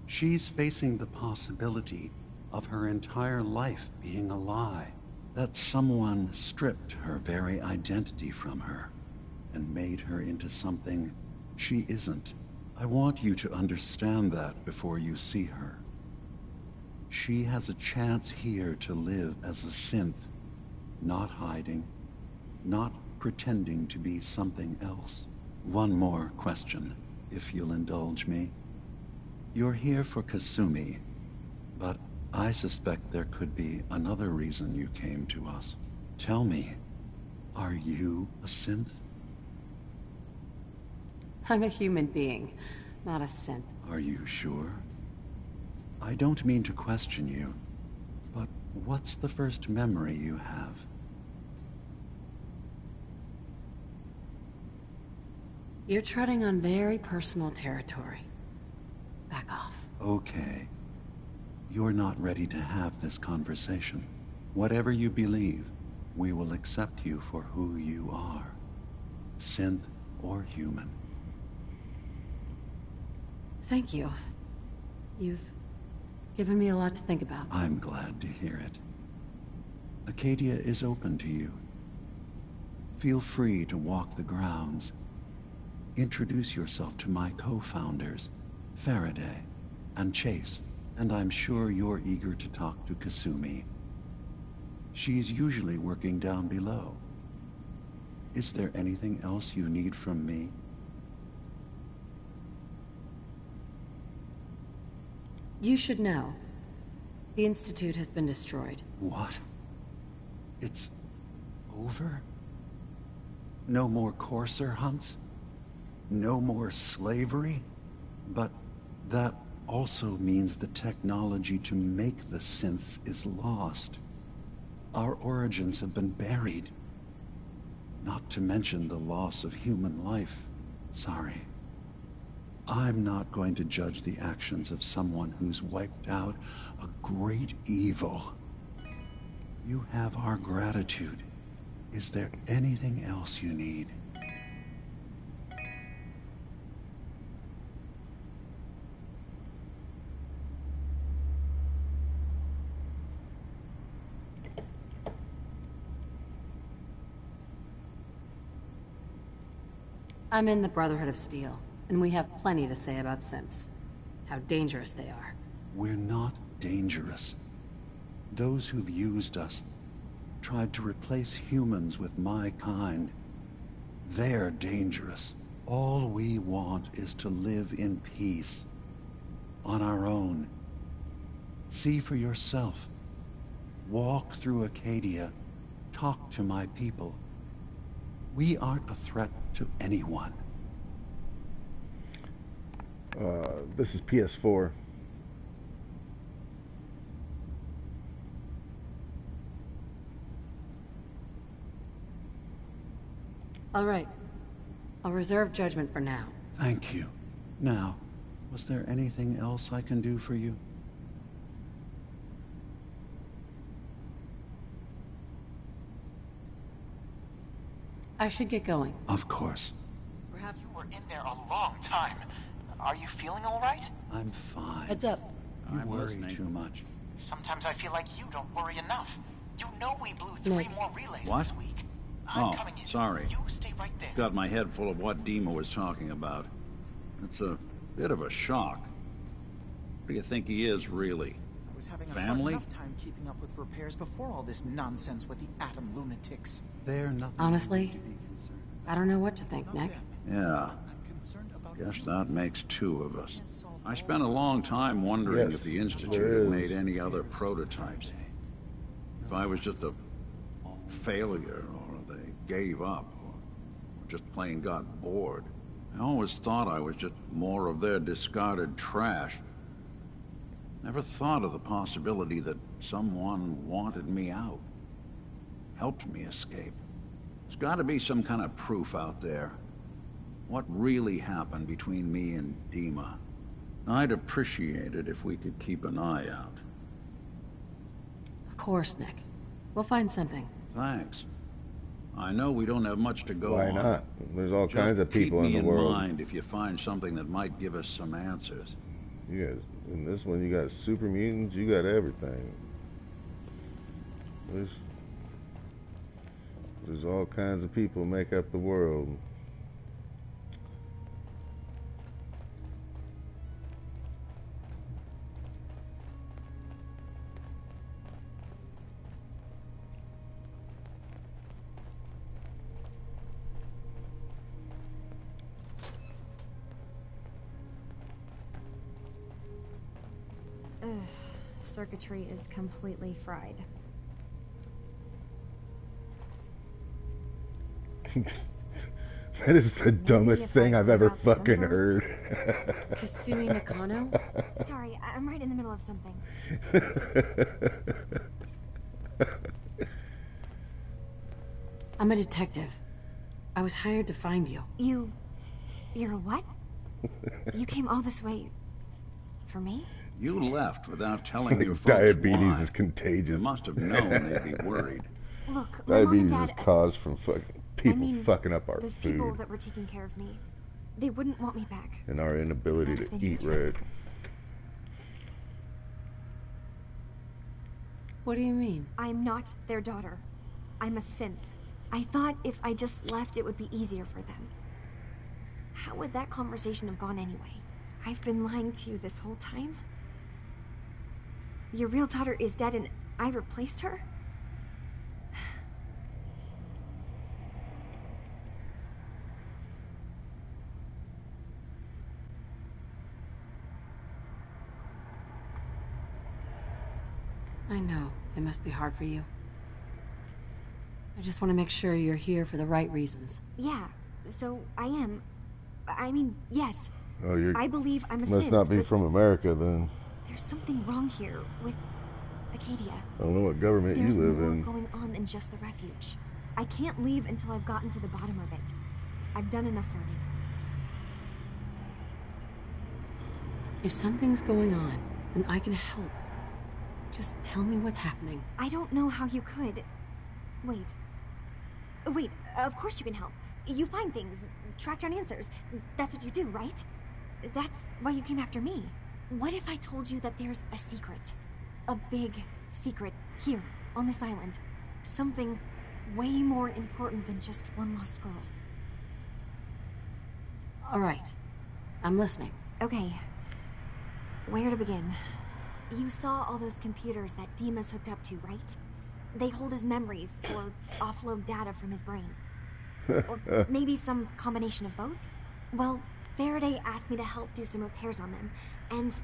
She's facing the possibility of her entire life being a lie, that someone stripped her very identity from her and made her into something she isn't. I want you to understand that before you see her. She has a chance here to live as a synth, not hiding, not pretending to be something else. One more question, if you'll indulge me. You're here for Kasumi, but I suspect there could be another reason you came to us. Tell me, are you a synth? I'm a human being, not a synth. Are you sure? I don't mean to question you, but What's the first memory you have? You're treading on very personal territory. Back off. Okay. You're not ready to have this conversation. Whatever you believe, we will accept you for who you are. Synth or human. Thank you. You've given me a lot to think about. I'm glad to hear it. Acadia is open to you. Feel free to walk the grounds. Introduce yourself to my co-founders, Faraday and Chase, and I'm sure you're eager to talk to Kasumi. She's usually working down below. Is there anything else you need from me? You should know. The Institute has been destroyed. What? It's over? No more courser hunts? No more slavery? But that also means the technology to make the synths is lost. Our origins have been buried. Not to mention the loss of human life. Sorry. I'm not going to judge the actions of someone who's wiped out a great evil. You have our gratitude. Is there anything else you need? I'm in the Brotherhood of Steel, and we have plenty to say about synths. How dangerous they are. We're not dangerous. Those who've used us, tried to replace humans with my kind, they're dangerous. All we want is to live in peace. On our own. See for yourself. Walk through Acadia. Talk to my people. We aren't a threat to anyone. This is PS4. All right. I'll reserve judgment for now. Thank you. Now, was there anything else I can do for you? I should get going. Of course. Perhaps we're in there a long time. Are you feeling all right? I'm fine. Heads up. You worry too much. Sometimes I feel like you don't worry enough. You know we blew 3 more relays this week. I'm coming in. Sorry. You stay right there. Got my head full of what Dima was talking about. It's a bit of a shock. What do you think he is, really? I was having a Family? hard enough time keeping up with repairs before all this nonsense with the atom lunatics. They're nothing. Honestly, I don't know what to think, Nick. Yeah. Guess that makes 2 of us. I spent a long time wondering if the Institute had made any other prototypes. If I was just a failure, or they gave up, or just plain got bored. I always thought I was just more of their discarded trash. Never thought of the possibility that someone wanted me out. Helped me escape. There's gotta be some kind of proof out there. What really happened between me and Dima? I'd appreciate it if we could keep an eye out. Of course, Nick. We'll find something. Thanks. I know we don't have much to go on. Why not? There's all kinds of people in the world. Keep me in mind if you find something that might give us some answers. You got, in this one, you got super mutants. You got everything. There's all kinds of people make up the world. Circuitry is completely fried. That is the dumbest thing I've ever fucking heard. Kasumi Nakano? Sorry, I'm right in the middle of something. I'm a detective. I was hired to find you. You're a what? You came all this way... for me? You left without telling your folks Diabetes why. is contagious. You must have known they'd be worried. Look, my mom and Diabetes Dad... is caused from people fucking up our those food people that were taking care of me, they wouldn't want me back. and our inability Not if to they knew eat the truth. right. What do you mean? I'm not their daughter. I'm a synth. I thought if I just left, it would be easier for them. How would that conversation have gone anyway? I've been lying to you this whole time? Your real daughter is dead and I replaced her? I know. It must be hard for you. I just want to make sure you're here for the right reasons. Yeah, so I am. I mean, yes. Oh, you I believe I'm a must synth, not be but from America then. there's something wrong here with Acadia. I don't know what government There's you live more in. going on than just the refuge. I can't leave until I've gotten to the bottom of it. I've done enough learning. If something's going on, then I can help. Just tell me what's happening. I don't know how you could. Wait. Wait, of course you can help. You find things, track down answers. That's what you do, right? That's why you came after me. What if I told you that there's a secret? A big secret here, on this island. Something way more important than just one lost girl. All right. I'm listening. Okay. Where to begin? You saw all those computers that Dima's hooked up to, right? They hold his memories, or offload data from his brain. Or maybe some combination of both? Well, Faraday asked me to help do some repairs on them. And,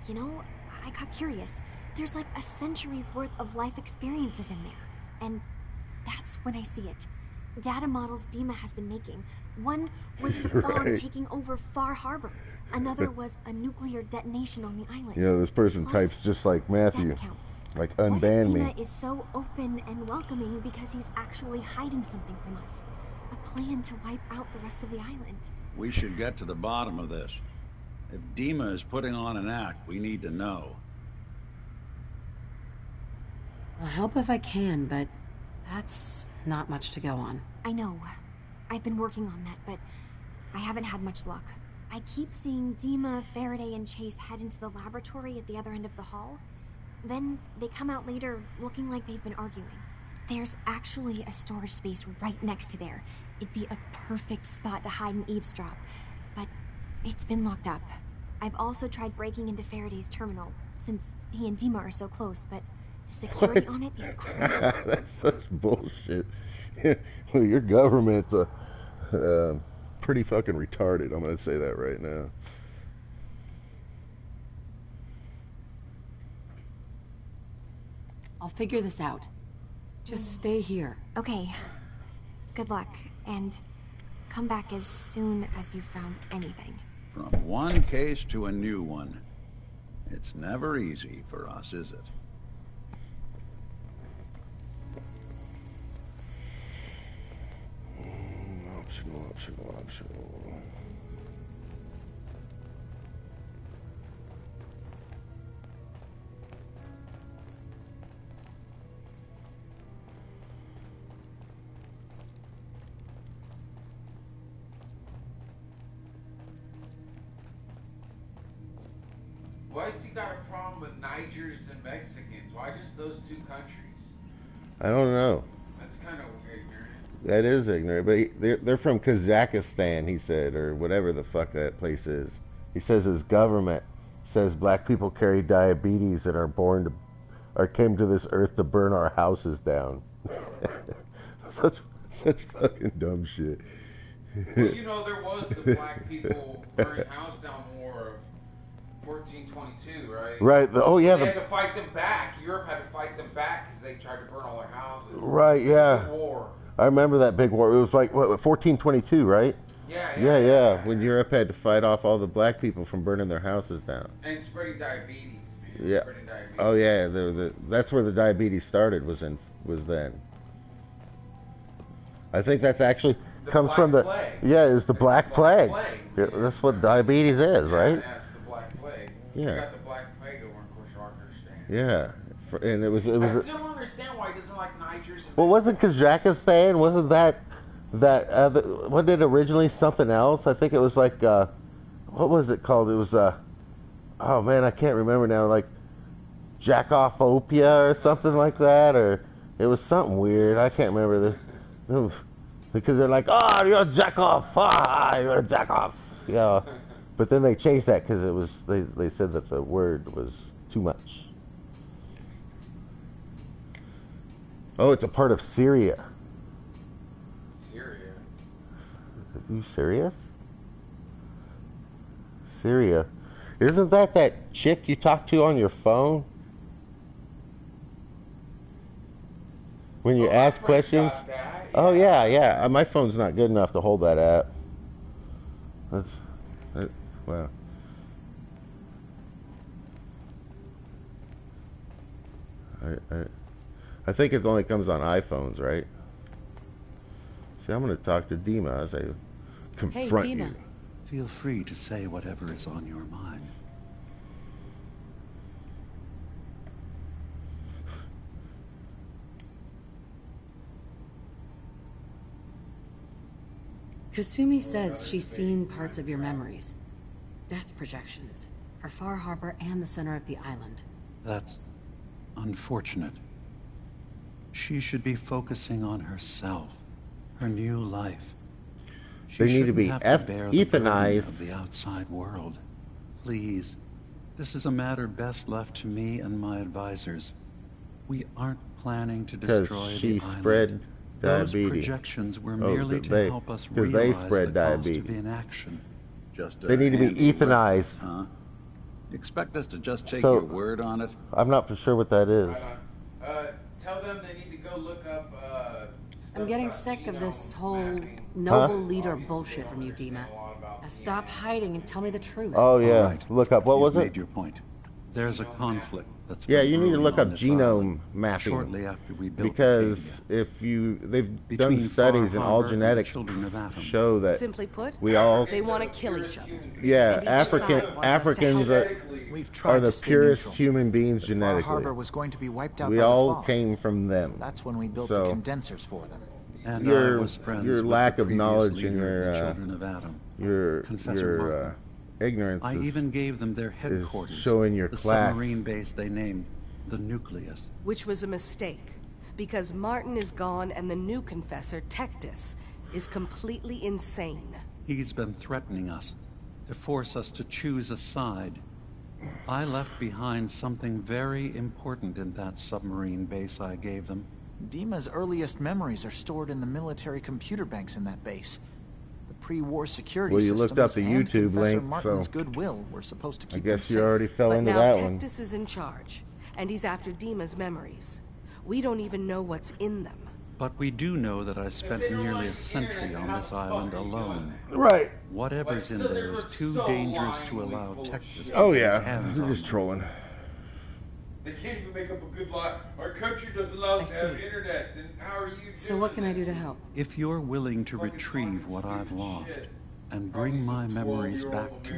you know, I got curious. There's like a century's worth of life experiences in there. And that's when I see it. Data models Dima has been making. One was the fog Right. taking over Far Harbor. Another was a nuclear detonation on the island. You know, this person Plus, types just like Matthew. death counts. Like, What if unban Dima me. is so open and welcoming because he's actually hiding something from us? A plan to wipe out the rest of the island. We should get to the bottom of this. If Dima is putting on an act, we need to know. I'll help if I can, but that's not much to go on. I know. I've been working on that, but I haven't had much luck. I keep seeing Dima, Faraday, and Chase head into the laboratory at the other end of the hall. Then they come out later looking like they've been arguing. There's actually a storage space right next to there. It'd be a perfect spot to hide and eavesdrop, but it's been locked up. I've also tried breaking into Faraday's terminal, since he and Dima are so close, but the security on it is crazy. That's such bullshit. Well, your government's pretty fucking retarded. I'm gonna say that right now. I'll figure this out. Just stay here. Okay. Good luck, and come back as soon as you've found anything. From one case to a new one. It's never easy for us, is it? Optional. Why's he got a problem with Nigers and Mexicans? Why just those two countries? I don't know. That's kind of ignorant. That is ignorant, but they're from Kazakhstan, he said, or whatever the fuck that place is. He says his government says black people carry diabetes and came to this earth to burn our houses down. such fucking dumb shit. Well, you know, there was the black people burning house down war of 1422, right? Right. They had to fight them back. Europe had to fight them back because they tried to burn all their houses. Right. It was a Yeah. big war. I remember that big war. It was like what 1422, right? Yeah. When Europe had to fight off all the black people from burning their houses down. And spreading diabetes, man. Yeah. spreading diabetes. Oh yeah, that's where the diabetes started. Was then. I think that's actually comes Black from the. Plague. Yeah, it's the Black Plague. Plague. Yeah, that's what diabetes is, right? Yeah, that's the Black Plague. Yeah. You got the Black Plague over in Kwisatz. Yeah, and it was. I still don't understand why he doesn't like nitrous. Well, wasn't Kazakhstan? Wasn't that other? What did originally something else? I think it was like what was it called? It was oh man, I can't remember now. Like Jackophobia or something like that, or it was something weird. I can't remember because they're like, oh, you're a jack off, you're a jack off, yeah. But then they changed that because it was they said that the word was too much. Oh, it's a part of Syria. Syria. Are you serious? Syria. Isn't that chick you talk to on your phone? When you ask questions? Yeah. Oh, yeah. My phone's not good enough to hold that app. Wow. I think it only comes on iPhones, right? See, I'm going to talk to Dima as I confront Dima. you. Feel free to say whatever is on your mind. Kasumi says she's seen parts of your memories. Death projections for Far Harbor and the center of the island. That's unfortunate. She should be focusing on herself, her new life. She They need to shouldn't be have to bear the burden euthanized. of the outside world. Please, this is a matter best left to me and my advisors. We aren't planning to Because destroy she the island. spread Those diabetes. projections were Oh, merely to they- help us 'cause realize they spread the cost diabetes. of inaction. Just They need to be handy euthanized. reference, huh? You expect us to just take So- your word on it? I'm not for sure what that is. Right on. Tell them they need to go look up. I'm getting sick of this whole noble leader bullshit from you, Dima. Now stop hiding and tell me the truth. Oh, yeah. All right. Look up. What You've was made it? your point. There's a conflict that's Yeah, been you need to brewing look on up this genome island mapping. shortly after we built Because if they've done Between studies Far and all Harbor and the genetics children of Atom. show that Simply put, we all, they want to kill each other. yeah, And each side wants us to Africans We've are tried the to stay purest neutral. human beings Far genetically. Harbor was going to be wiped out We by the all fall. came from them. So that's when we built So- the condensers for them. And your I was friends your with lack the of previous knowledge and leader of the your Children of Atom, your Confessor Martin. ignorance I is, even gave them their headquarters, showing your the class. submarine base they named the Nucleus. Which was a mistake, because Martin is gone and the new confessor, Tectus, is completely insane. He's been threatening us, to force us to choose a side. I left behind something very important in that submarine base I gave them. Dima's earliest memories are stored in the military computer banks in that base. The pre-war security Well, you looked up systems the and YouTube Confessor link, Martin's so goodwill were supposed to I keep guess them you safe. already fell But into now that one. Tectus is in charge, and he's after Dima's memories. We don't even know what's in them. But we do know that I spent nearly a century on this island alone. Right. Whatever's in there is too dangerous to allow Tectus to Oh get his yeah, hands they're on. just trolling. They can't even make up a good lie. Our country doesn't allow us to have internet. Then how are you So what can I do to help? If you're willing to retrieve what I've lost and bring my memories back to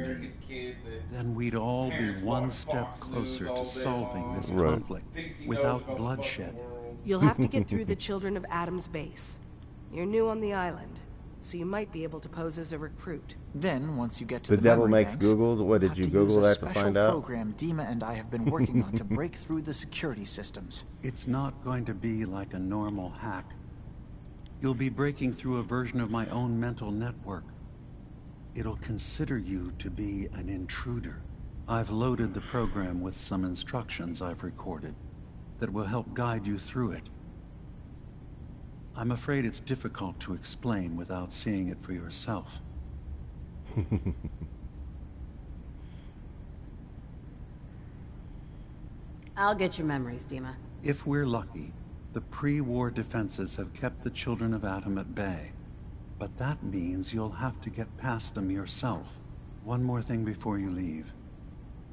me, then we'd all be one step closer to solving this Right. conflict without bloodshed. You'll have to get through the Children of Atom's base. You're new on the island, so you might be able to pose as a recruit. Then, once you get to The the devil memory makes banks, Google. What you'll did you have Google use a that to special find out? program Dima and I have been working on to break through the security systems. It's not going to be like a normal hack. You'll be breaking through a version of my own mental network. It'll consider you to be an intruder. I've loaded the program with some instructions I've recorded that will help guide you through it. I'm afraid it's difficult to explain without seeing it for yourself. I'll get your memories, Dima. If we're lucky, the pre-war defenses have kept the Children of Atom at bay. But that means you'll have to get past them yourself. One more thing before you leave.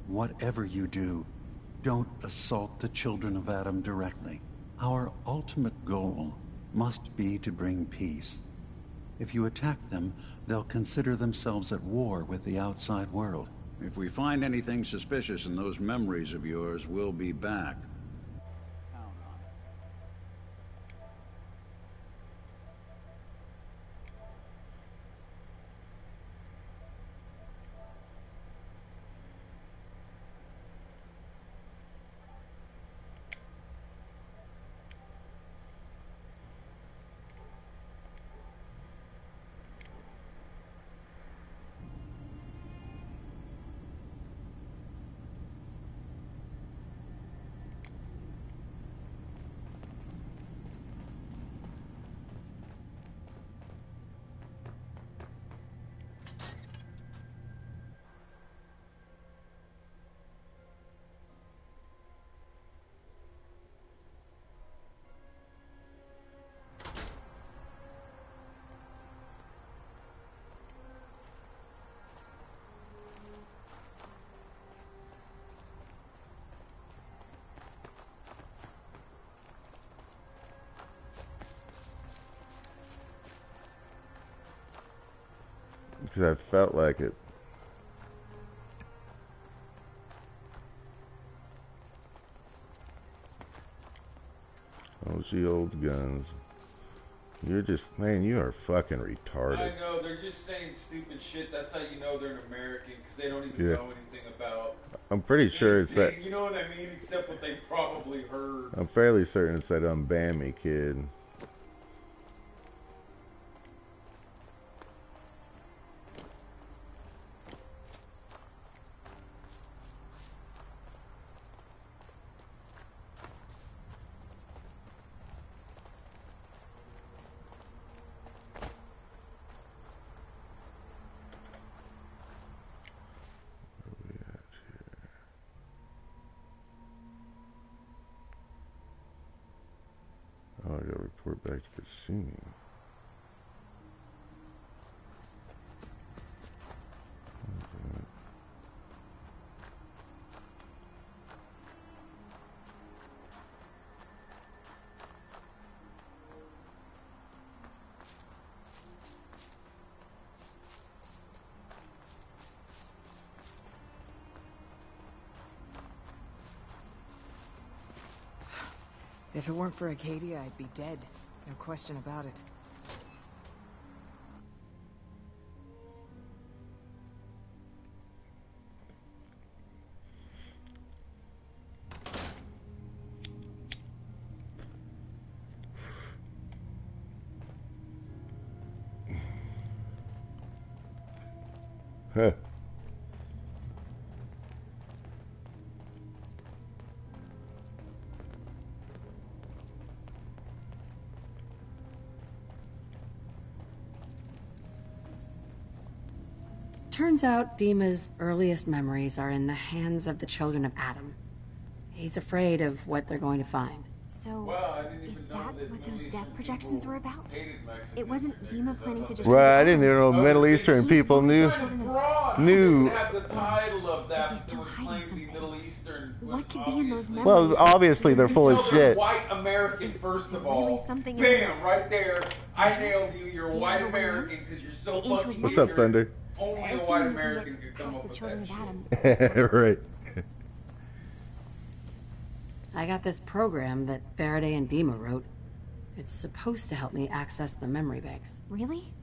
Whatever you do, Don't assault the children of Adam directly. Our ultimate goal must be to bring peace. If you attack them, they'll consider themselves at war with the outside world. If we find anything suspicious in those memories of yours, we'll be back. Because I felt like it. Those the old guns. You're just, man, you are fucking retarded. I know, they're just saying stupid shit. That's how you know they're an American, because they don't even know anything about... I'm pretty sure it's that... You know what I mean? Except what they probably heard. I'm fairly certain it's that Bammy kid. Oh, I gotta report back to Kasumi. Okay. If it weren't for Acadia, I'd be dead. No question about it. Huh. Turns out Dima's earliest memories are in the hands of the children of Adam. He's afraid of what they're going to find. So, is that what those death projections were about? It wasn't Dima planning to just... Well, I didn't even know Middle Eastern people knew. Had the title of that. Is he still hiding something? What could be in those memories? Well, obviously they're full of shit. White American, first of all. Really something in Bam, this? right there. I nailed you. You're a white American because you're so fucking What's up, Thunder? Only a white American could come up with that shit. Right. I got this program that Faraday and Dima wrote. It's supposed to help me access the memory banks. Really?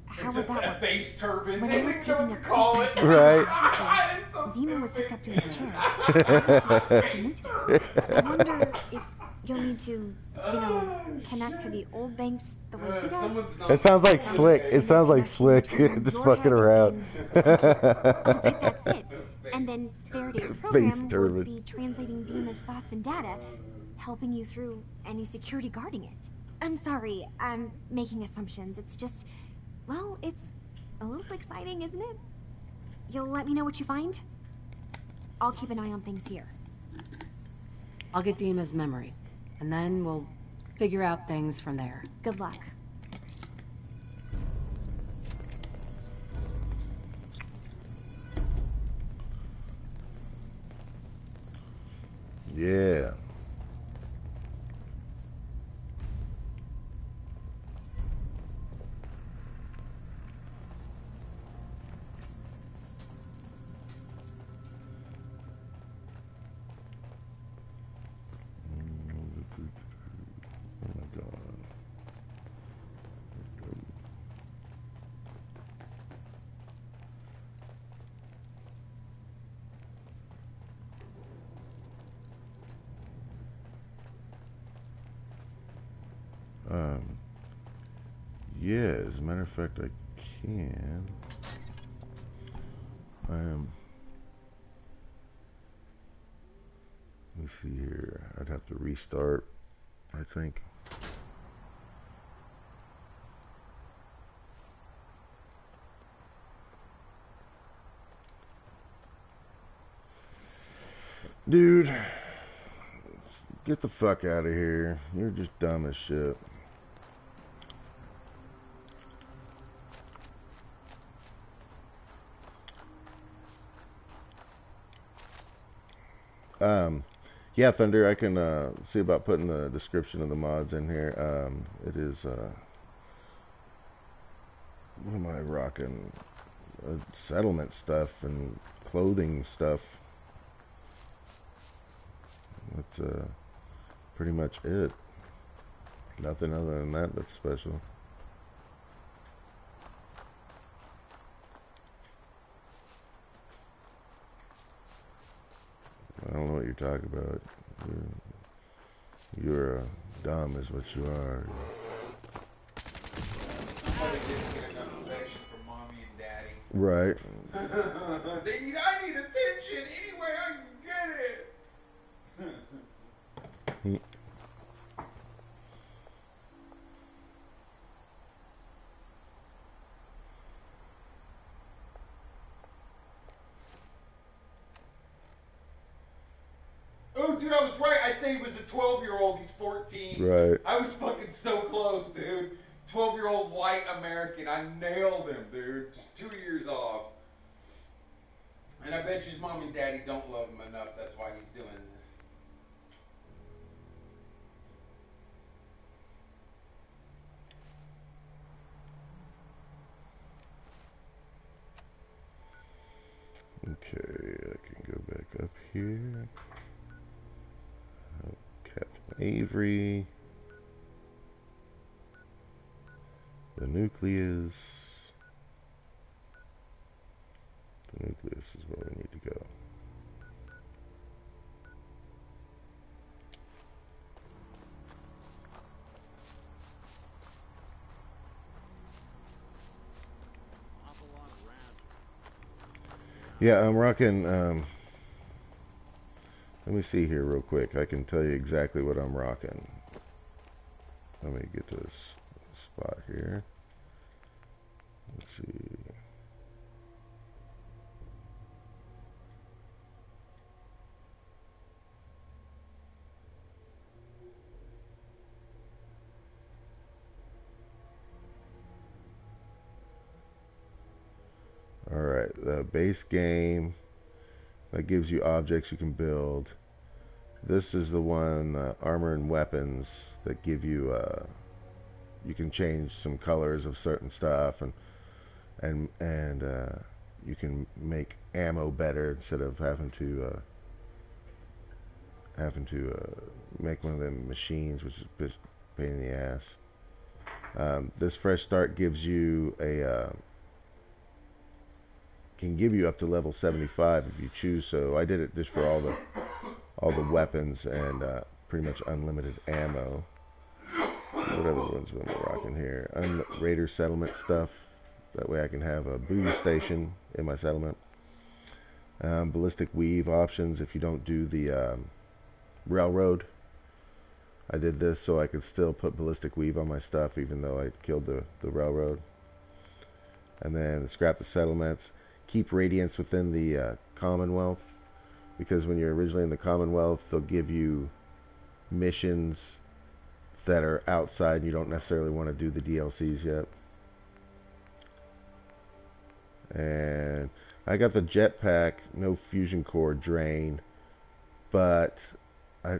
How would that work? Face turban. When I was taking the call it. Right. Dima was hooked up to his chair. I was just tapping into it. I wonder if you'll need to, you know, connect to the old banks the way he does. It sounds like Slick. It sounds like Slick. Just fucking around. I'll bet that's it. And then Faraday's program would be translating Dima's thoughts and data, helping you through any security guarding it. I'm sorry, I'm making assumptions. It's just, well, it's a little exciting, isn't it? You'll let me know what you find? I'll keep an eye on things here. I'll get Dima's memories, and then we'll figure out things from there. Good luck. Yeah. Oh my God. Yeah, as a matter of fact, I can. Let me see here. I'd have to restart, I think. Dude, get the fuck out of here. You're just dumb as shit. Yeah, Thunder, I can see about putting the description of the mods in here. It is, what am I rocking? Settlement stuff and clothing stuff. That's pretty much it. Nothing other than that that's special. I don't know what you're talking about. You're dumb is what you are. Right. I need attention any way I can get it. Oh, dude, I was right. I said he was a 12-year-old. He's 14. Right. I was fucking so close, dude. 12-year-old white American. I nailed him, dude. Just 2 years off. And I bet you his mom and daddy don't love him enough. That's why he's doing this. Okay, I can go back up here. Captain Avery. The nucleus. The nucleus is where we need to go. Yeah, I'm rocking, let me see here real quick. I can tell you exactly what I'm rocking. Let me get to this spot here. Let's see. Alright, the base game that gives you objects you can build. This is the one, armor and weapons, that give you, you can change some colors of certain stuff, and you can make ammo better instead of having to make one of them machines, which is a pain in the ass. This fresh start gives you a can give you up to level 75 if you choose. So I did it just for all the weapons and pretty much unlimited ammo. So whatever ones we're rocking here, Raider settlement stuff. That way I can have a booty station in my settlement. Ballistic weave options if you don't do the railroad. I did this so I could still put ballistic weave on my stuff even though I killed the railroad. And then scrap the settlements. Keep radiance within the Commonwealth, because when you're originally in the Commonwealth, they'll give you missions that are outside and you don't necessarily want to do the DLCs yet. And I got the jetpack, no fusion core drain, but I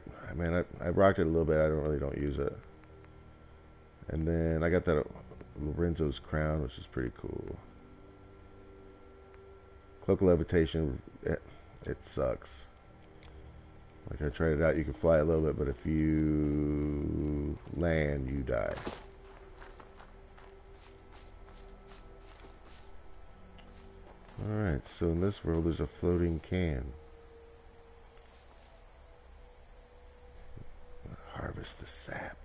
rocked it a little bit. I don't use it. And then I got that Lorenzo's crown, which is pretty cool. Cloak of levitation, it sucks. Like, I tried it out, you can fly a little bit, but if you land, you die. Alright, so in this world there's a floating can. Harvest the sap.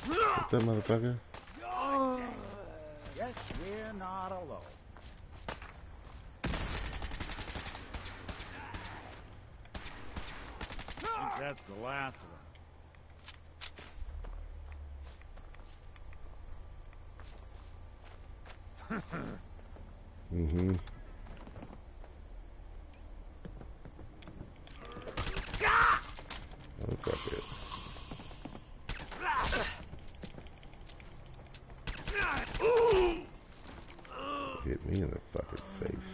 What's up, motherfucker? Yes, we're not alone. I think that's the last of them. Mm-hmm. Oh, fuck it. Hit me in the fucking face.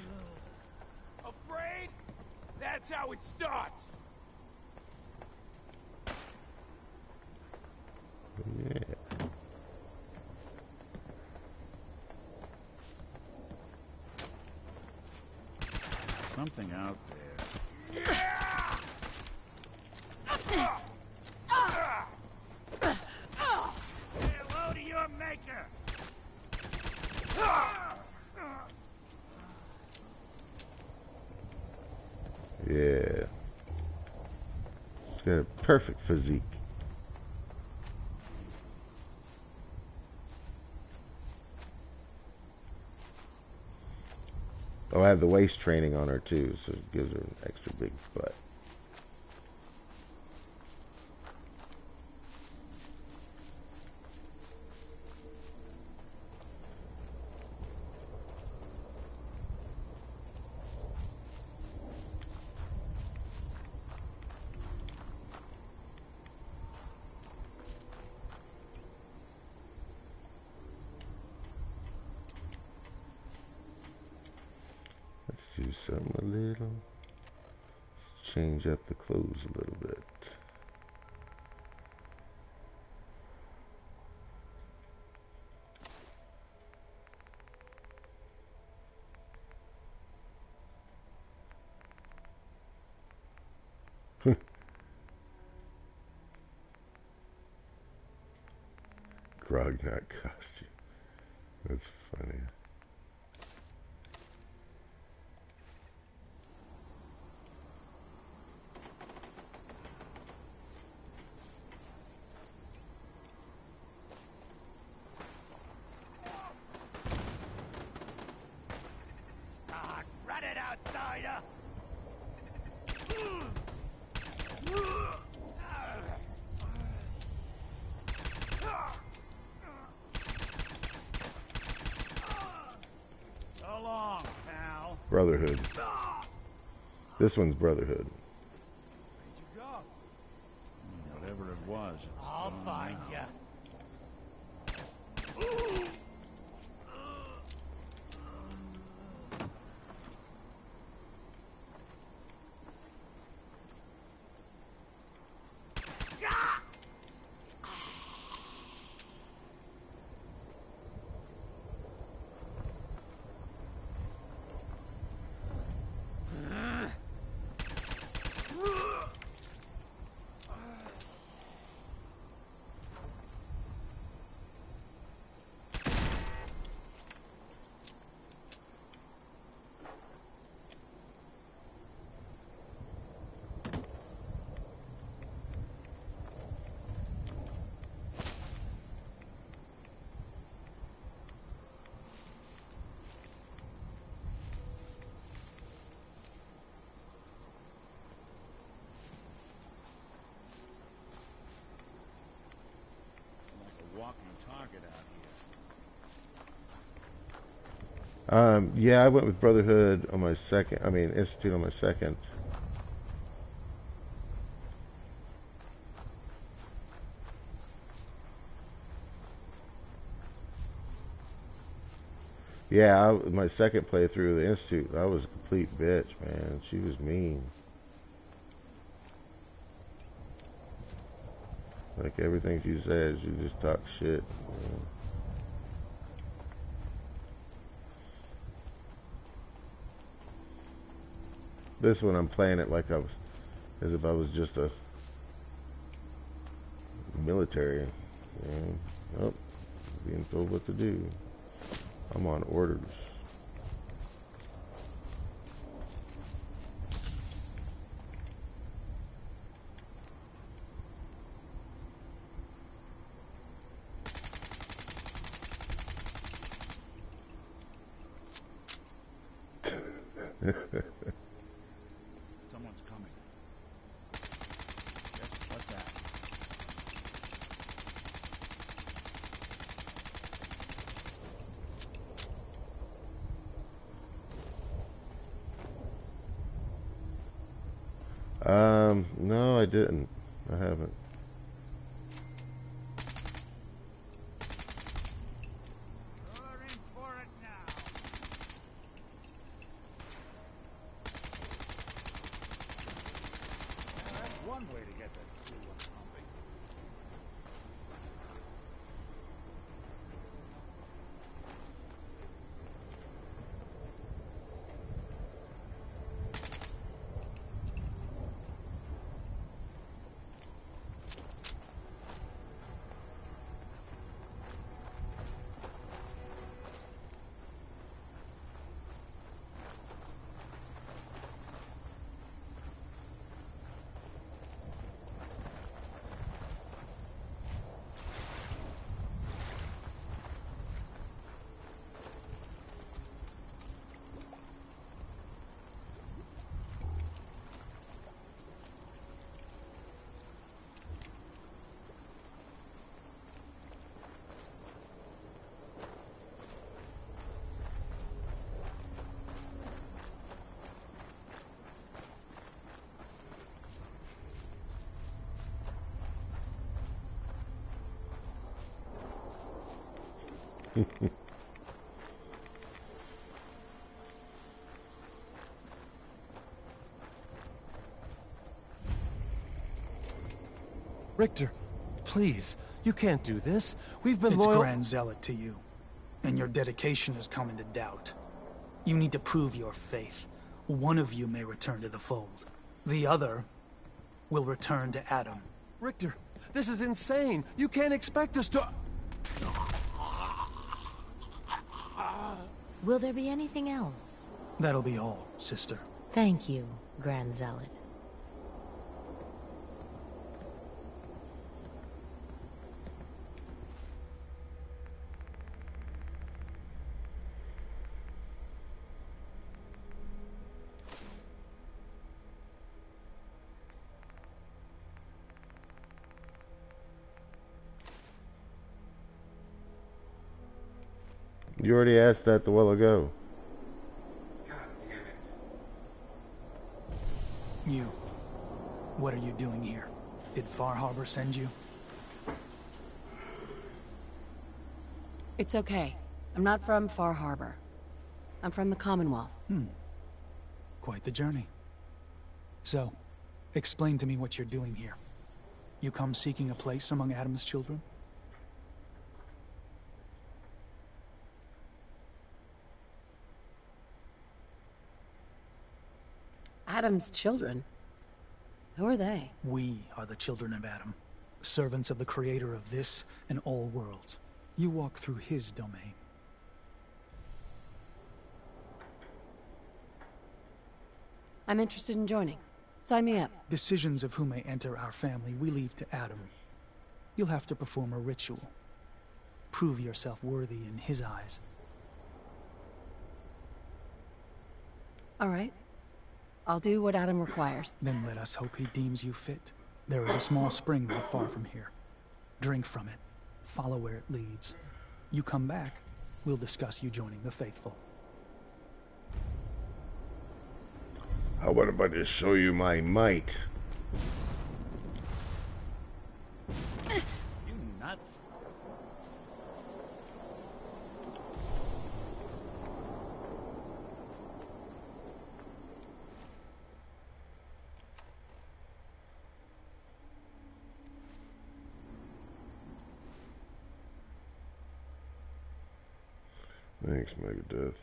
Afraid? That's how it starts. Yeah. Something out there. Say hello to your maker. Yeah. It's got a perfect physique. Oh, I have the waist training on her too, so it gives her an extra big butt. Let's do something a little. Let's change up the clothes a little bit. Grognard costume. That's funny. Run it, outsider! So long, pal. Brotherhood. This one's Brotherhood. Whatever it was, it's I'll gone find now. ya. Like a walking target out here. Yeah, I went with Brotherhood on my second. I mean, Institute on my second. Yeah, my second playthrough of the Institute, I was a complete bitch, man. She was mean. Like everything she said, she just talked shit. You know? This one I'm playing it like as if I was just a military. You know? Nope. Being told what to do. I'm on orders. Someone's coming. Yes, what's that? No, I didn't. I haven't. One way to get that clue on something. Richter, please, you can't do this. We've been It's loyal— Grand Zealot to you, and your dedication has come into doubt. You need to prove your faith. One of you may return to the fold. The other will return to Adam. Richter, this is insane. You can't expect us to— Will there be anything else? That'll be all, sister. Thank you, Grand Zealot. You already asked that a while ago. God damn it. You. What are you doing here? Did Far Harbor send you? It's okay. I'm not from Far Harbor. I'm from the Commonwealth. Quite the journey. So, explain to me what you're doing here. You come seeking a place among Adam's children? Adam's children? Who are they? We are the children of Adam, servants of the creator of this and all worlds. You walk through his domain. I'm interested in joining. Sign me up. Decisions of who may enter our family we leave to Adam. You'll have to perform a ritual. Prove yourself worthy in his eyes. All right. I'll do what Adam requires. Then let us hope he deems you fit. There is a small spring not far from here. Drink from it. Follow where it leads. You come back, we'll discuss you joining the faithful. How about if I just show you my might? You nuts? Thanks, Megadeth.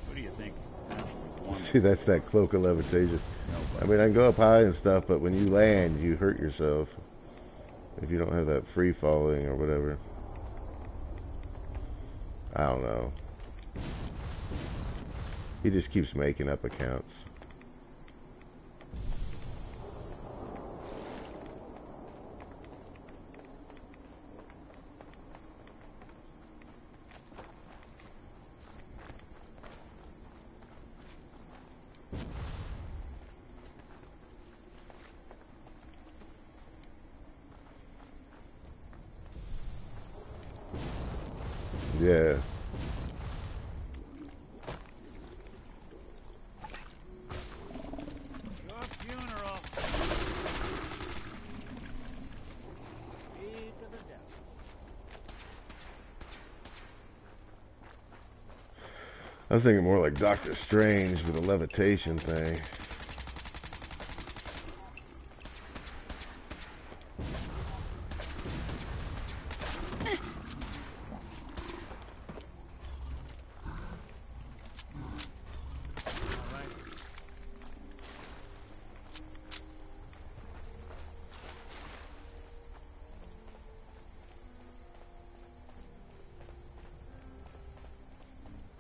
Who do you think actually won? See, that's that cloak of levitation. I mean, I can go up high and stuff, but when you land, you hurt yourself if you don't have that free falling or whatever. I don't know. He just keeps making up accounts. Yeah. Your funeral. Be to the devil. I was thinking more like Doctor Strange with a levitation thing.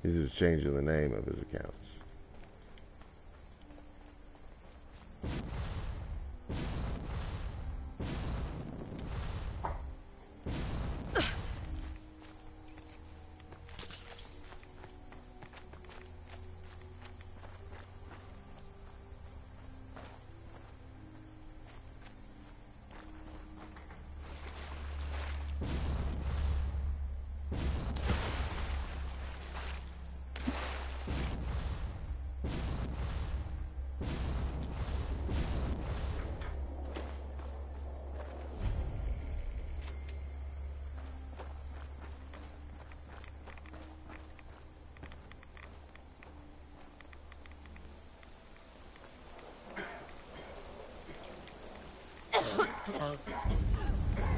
He's just changing the name of his accounts.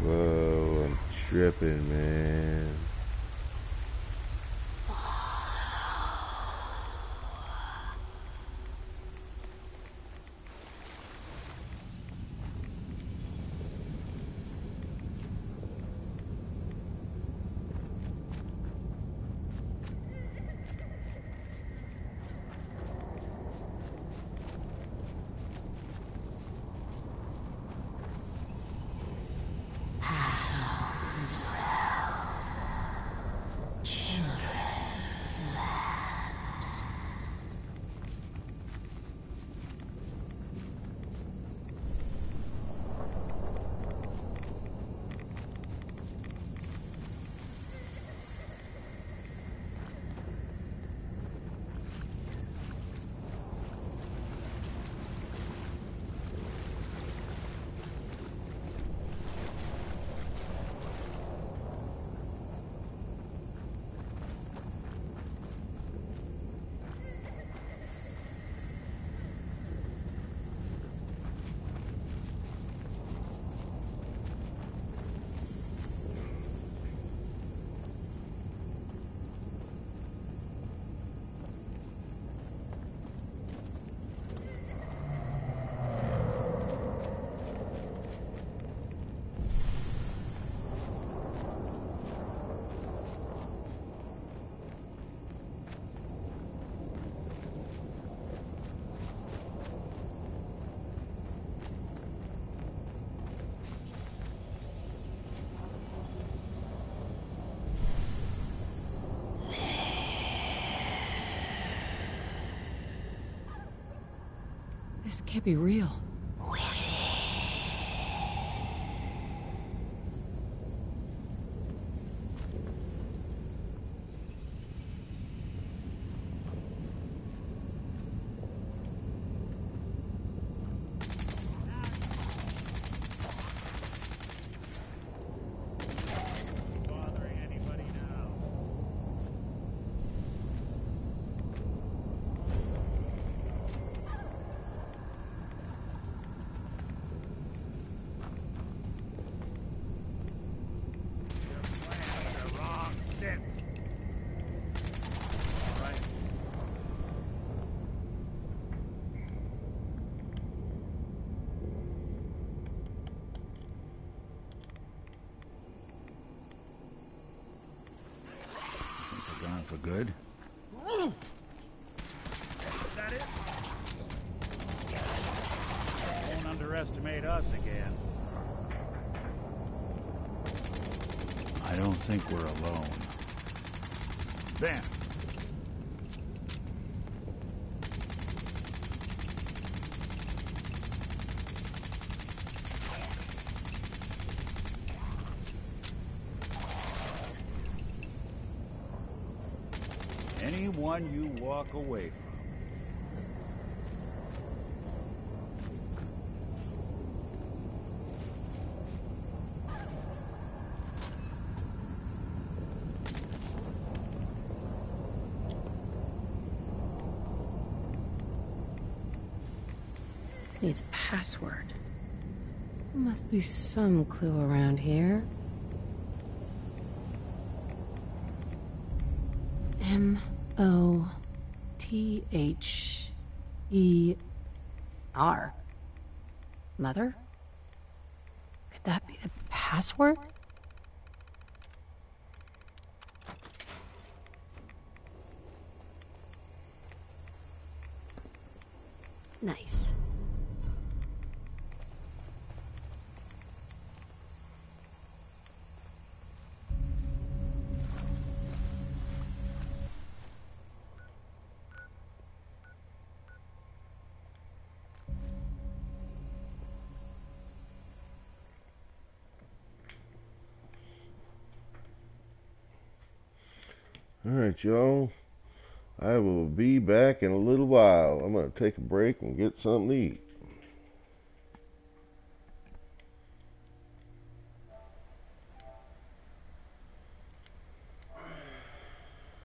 Whoa, I'm tripping, man. This can't be real. for good. Is that it? Don't underestimate us again. I don't think we're alone. There. Anyone you walk away from. Needs a password. Must be some clue around here. M-O-T-H-E-R. Mother? Could that be the password? Nice. Alright, y'all. I will be back in a little while. I'm going to take a break and get something to eat.